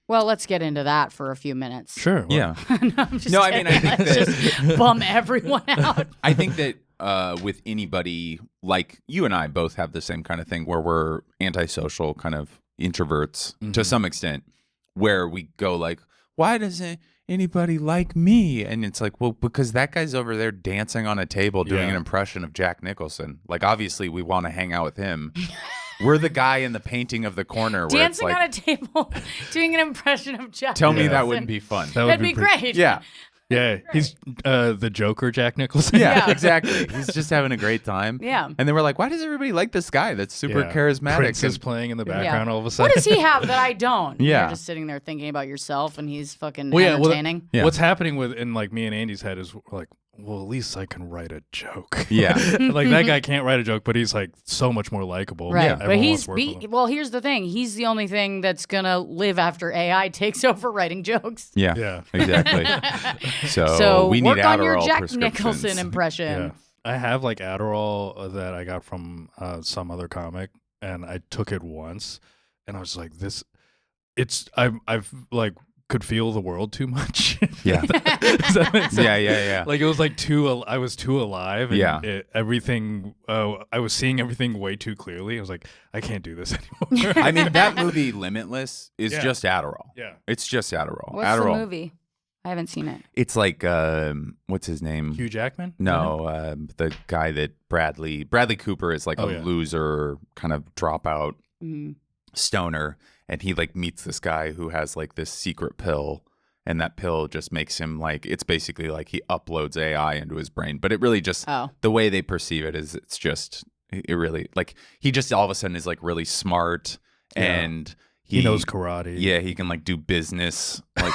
Well, let's get into that for a few minutes. Sure. Well. Yeah. I think just bum everyone out. I think that with anybody, like you and I both have the same kind of thing where we're antisocial kind of introverts to some extent, where we go like, why doesn't anybody like me? And it's like, well, because that guy's over there dancing on a table doing an impression of Jack Nicholson. Like, obviously, we want to hang out with him. We're the guy in the painting of the corner. Where dancing it's like, on a table, doing an impression of Jack Tell Nicholson. me that wouldn't be fun. That'd be great. Yeah. Yeah, he's the Joker, Jack Nicholson. Yeah, exactly. He's just having a great time. Yeah. And then we're like, why does everybody like this guy that's super charismatic? Prince is playing in the background all of a sudden. What does he have that I don't? Yeah. You're just sitting there thinking about yourself and he's fucking entertaining. What's happening in like me and Andy's head is like, well, at least I can write a joke. Yeah. Like that guy can't write a joke, but he's like so much more likable. Right. Yeah. But here's the thing. He's the only thing that's going to live after AI takes over writing jokes. Yeah. Yeah. Exactly. So we need work on your Adderall Jack prescriptions. Nicholson impression. Yeah. I have like Adderall that I got from some other comic, and I took it once, and I was like, I've like could feel the world too much. Yeah. Does that make sense? Yeah. Like it was like I was too alive. And Yeah. Everything. I was seeing everything way too clearly. I was like, I can't do this anymore. I mean, that movie Limitless is just Adderall. Yeah. It's just Adderall. What's Adderall. the movie? I haven't seen it. It's like what's his name? Hugh Jackman? No, the guy that Bradley Cooper is like a loser kind of dropout stoner, and he like meets this guy who has like this secret pill, and that pill just makes him like, it's basically like he uploads AI into his brain, but it really just the way they perceive it is it's just it really like he just all of a sudden is like really smart and he knows karate. Yeah, he can like do business. Like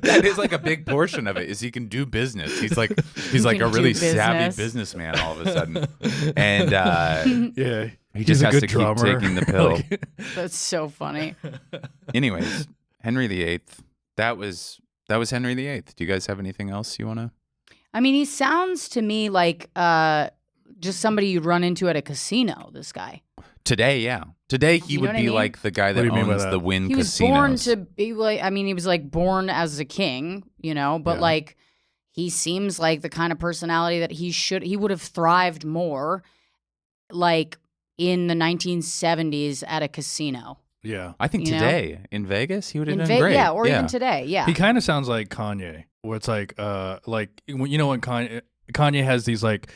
that is like a big portion of it is he can do business. He's like a really savvy businessman all of a sudden. And He just a has good to drummer. keep taking the pill. That's so funny. Anyways, Henry VIII. That was Henry VIII. Do you guys have anything else you want to? I mean, he sounds to me like just somebody you'd run into at a casino. This guy. Today, yeah. Today he would be like the guy that owns the Wynn He was casinos. born to be like. I mean, he was like born as a king, but like he seems like the kind of personality that he would have thrived more, like in the 1970s at a casino. Yeah. I think today in Vegas he would have done great. Yeah, or even today. Yeah. He kind of sounds like Kanye, where it's like when Kanye has these like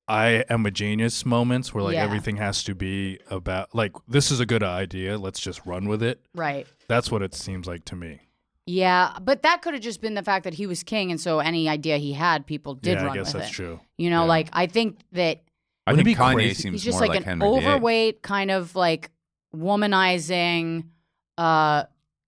I am a genius moments where like everything has to be about like this is a good idea, let's just run with it. Right. That's what it seems like to me. Yeah, but that could have just been the fact that he was king, and so any idea he had, people did run with it. Yeah, I guess that's true. Like I think that I think Kanye seems he's just more like an an Henry overweight kind of like womanizing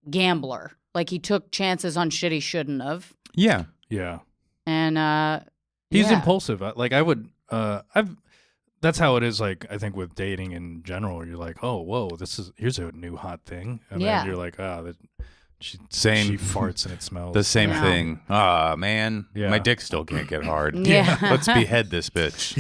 gambler. Like he took chances on shit he shouldn't have. Yeah. Yeah. And he's impulsive. Like I would that's how it is, like I think with dating in general. You're like, oh, whoa, here's a new hot thing. And then you're like, she farts and it smells. The same thing. Ah, man. Yeah. My dick still can't get hard. Yeah. Let's behead this bitch.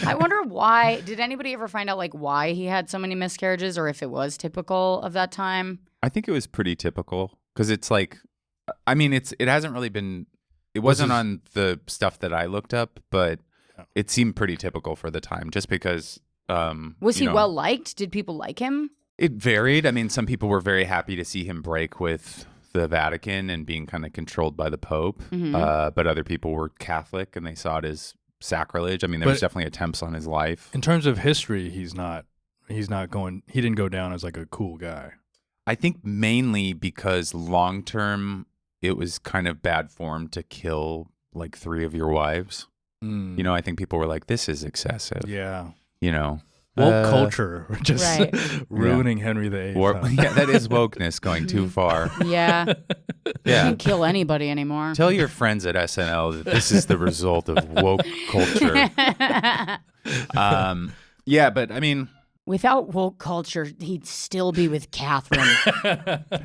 I wonder why. Did anybody ever find out like why he had so many miscarriages, or if it was typical of that time? I think it was pretty typical because it's like, I mean, it hasn't really been. It wasn't on the stuff that I looked up, but it seemed pretty typical for the time, just because. Was he well liked? Did people like him? It varied. I mean, some people were very happy to see him break with the Vatican and being kind of controlled by the Pope, but other people were Catholic and they saw it as sacrilege. I mean, there was definitely attempts on his life. In terms of history, he didn't go down as like a cool guy. I think mainly because long term, it was kind of bad form to kill like 3 of your wives. I think people were like, this is excessive. Yeah. Woke culture just ruining Henry VIII. Yeah, that is wokeness going too far. Yeah. You can't kill anybody anymore. Tell your friends at SNL that this is the result of woke culture. Yeah, but I mean, without woke culture, he'd still be with Catherine.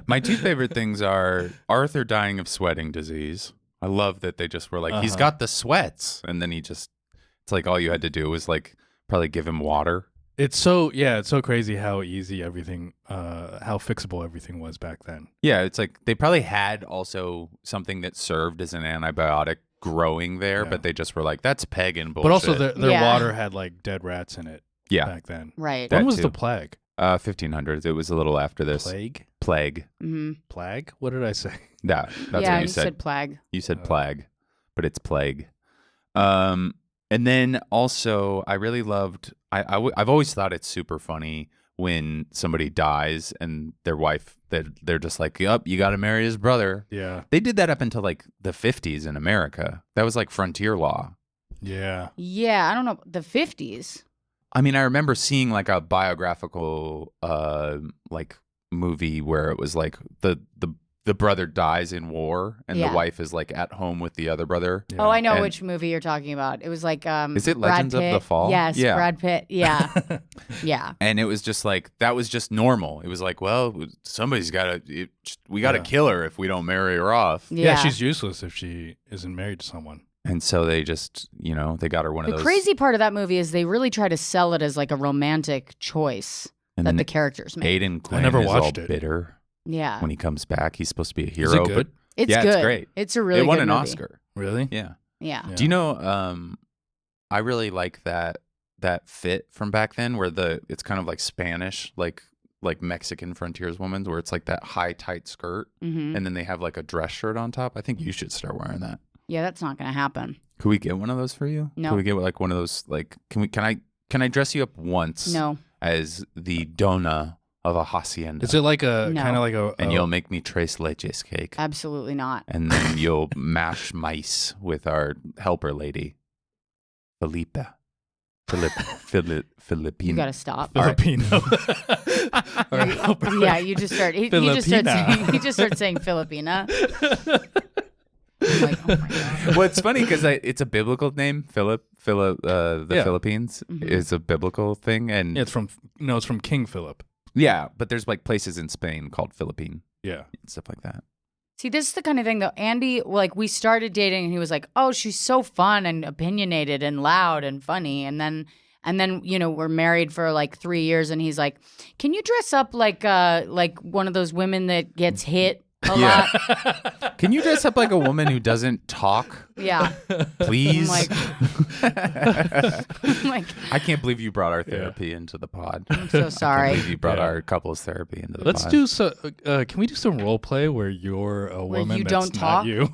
My 2 favorite things are Arthur dying of sweating disease. I love that they just were like, he's got the sweats. And then it's like all you had to do was like probably give him water. It's so crazy how easy everything, how fixable everything was back then. Yeah, it's like they probably had also something that served as an antibiotic growing there, but they just were like, that's pagan bullshit. But also their water had like dead rats in it back then. Right. When was the plague? 1500s. It was a little after this. Plague. Mm-hmm. Plague? What did I say? That's what you said. Plague. You said plague, but it's plague. And then also, I really loved. I've always thought it's super funny when somebody dies and their wife, they're just like, "Yup, you got to marry his brother." Yeah, they did that up until like the 50s in America. That was like frontier law. Yeah. Yeah, I don't know the 50s. I mean, I remember seeing like a biographical like movie where it was like the brother dies in war and the wife is like at home with the other brother. Yeah. Oh, I know which movie you're talking about. It was like is it Legends of the Fall? Yes, Brad Pitt. Yeah. Yeah. And it was just like that was just normal. It was like, well, somebody's got to we got to kill her if we don't marry her off. Yeah, she's useless if she isn't married to someone. And so they just, they got her one of those. The crazy part of that movie is they really try to sell it as like a romantic choice that the characters make. Aidan Quinn I never is watched all it. bitter. Yeah. When he comes back, he's supposed to be a hero. Is it good? It's good. It's great. It's a really good movie. It won an movie. Oscar. Really? Yeah. Yeah. Do you know, I really like that fit from back then where it's kind of like Spanish, like Mexican frontierswoman, where it's like that high tight skirt and then they have like a dress shirt on top. I think you should start wearing that. Yeah, that's not going to happen. Could we get one of those for you? No. Could we get like one of those, like, can I dress you up once? No. As the dona of a hacienda? Is it like kind of like a... And you'll make me tres leches cake. Absolutely not. And then you'll mash mice with our helper lady, Filipina. You got to stop. Filipino. Yeah, you just start. He just starts saying Filipina. I'm like, oh my God. Well, it's funny because it's a biblical name. The Philippines is a biblical thing, and it's from King Philip. Yeah, but there's like places in Spain called Philippine. Yeah, and stuff like that. See, this is the kind of thing though. Andy, like, we started dating, and he was like, "Oh, she's so fun and opinionated and loud and funny," and then we're married for like 3 years, and he's like, "Can you dress up like one of those women that gets hit a lot? Can you dress up like a woman who doesn't talk? Yeah, please." I'm like, I can't believe you brought our therapy into the pod. I'm so sorry. I can't believe you brought our couples therapy into the pod. Can we do some role play where you're a woman you that's don't talk? not you?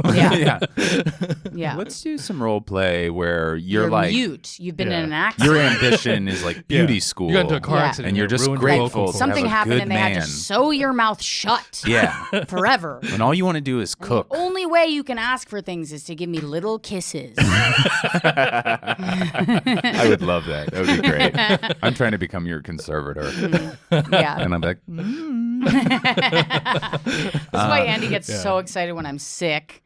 Yeah. Let's do some role play where you're like mute. You've been in an accident. Your ambition is like beauty school. You got into a car accident, and you're just grateful. Something to have a happened, good and they man. had to sew your mouth shut. Yeah, forever. And all you want to do is cook. The only way you can ask for things is to give me little kisses. I would love that. That would be great. I'm trying to become your conservator. Yeah. And I'm like, This is why Andy gets so excited when I'm sick.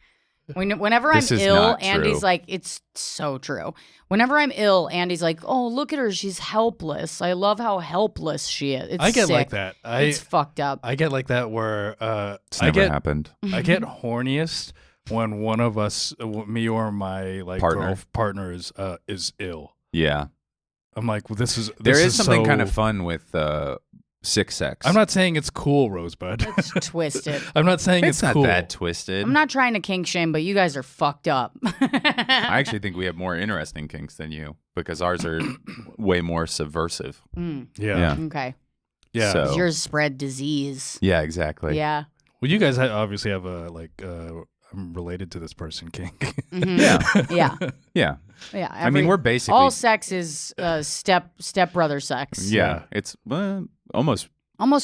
Whenever I'm ill, Andy's like, it's so true. Whenever I'm ill, Andy's like, oh, look at her. She's helpless. I love how helpless she is. It's I get sick. like that. It's fucked up. I get like that where it's never happened. I get horniest when one of us, me or my partner is ill. Yeah. I'm like, well, there is something kind of fun with sick sex. I'm not saying it's cool, Rosebud. It's twisted. I'm not saying it's not cool. that twisted. I'm not trying to kink shame, but you guys are fucked up. I actually think we have more interesting kinks than you because ours are way more subversive. Yeah. Okay. Yeah. So, yours spread disease. Yeah, exactly. Yeah. Well, you guys obviously have I'm related to this person kink. Mm-hmm. Yeah. Yeah. I mean, we're basically all sex is step brother sex. Yeah. It's almost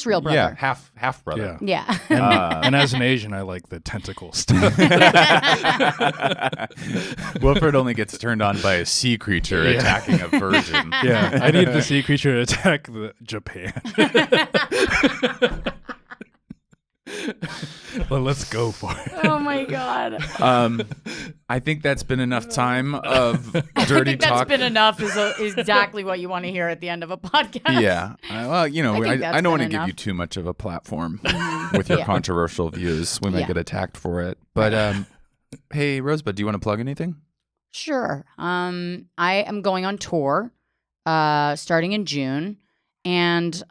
real brother. Yeah, half brother. Yeah. And as an Asian, I like the tentacle stuff. Wilfred only gets turned on by a sea creature attacking a virgin. Yeah, I need the sea creature to attack Japan. Well, let's go for it. Oh my God. I think that's been enough time of dirty I think talk. That's been enough is exactly what you want to hear at the end of a podcast. Yeah. Well, I don't want to give you too much of a platform with your controversial views. We might get attacked for it. But hey, Rosebud, do you want to plug anything? Sure. I am going on tour starting in June, and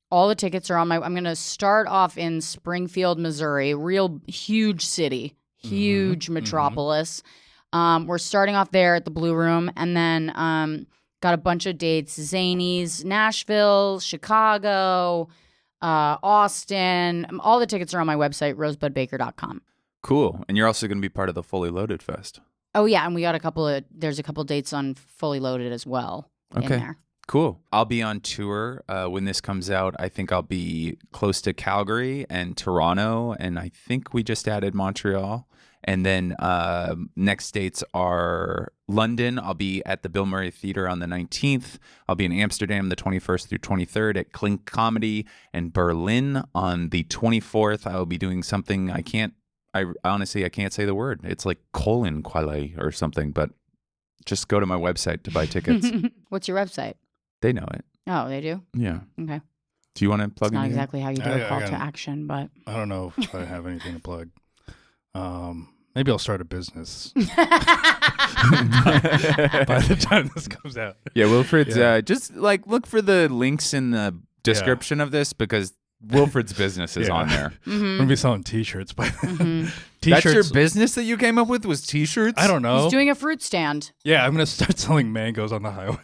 all the tickets are on I'm going to start off in Springfield, Missouri, real huge city, huge metropolis. We're starting off there at the Blue Room, and then got a bunch of dates: Zanies, Nashville, Chicago, Austin. All the tickets are on my website, rosebudbaker.com. Cool. And you're also going to be part of the Fully Loaded Fest. Oh yeah, and we got there's a couple dates on Fully Loaded as well in there. Cool. I'll be on tour when this comes out. I think I'll be close to Calgary and Toronto, and I think we just added Montreal. And then next dates are London. I'll be at the Bill Murray Theater on the 19th. I'll be in Amsterdam the 21st through 23rd at Clink Comedy, and Berlin on the 24th. I will be doing something I can't say the word. It's like Kohlenquelle or something, but just go to my website to buy tickets. What's your website? They know it. Oh, they do? Yeah. Okay. Do you want to plug It's not anything? exactly how you do a call to action, but I don't know if I have anything to plug. Maybe I'll start a business by the time this comes out. Yeah, Wilfred's just like look for the links in the description of this because Wilfred's business is on there. I'm gonna be selling T-shirts by then. T-shirts. That's your business that you came up with was T-shirts? I don't know. He's doing a fruit stand. Yeah, I'm gonna start selling mangoes on the highway.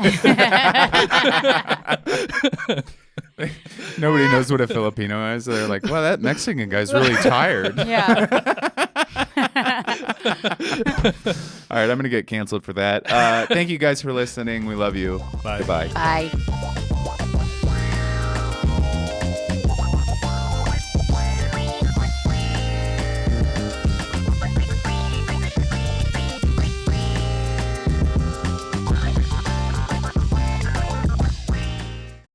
Nobody knows what a Filipino is. They're like, well, that Mexican guy's really tired. Yeah. All right, I'm gonna get canceled for that. Thank you guys for listening. We love you. Bye. Goodbye. Bye.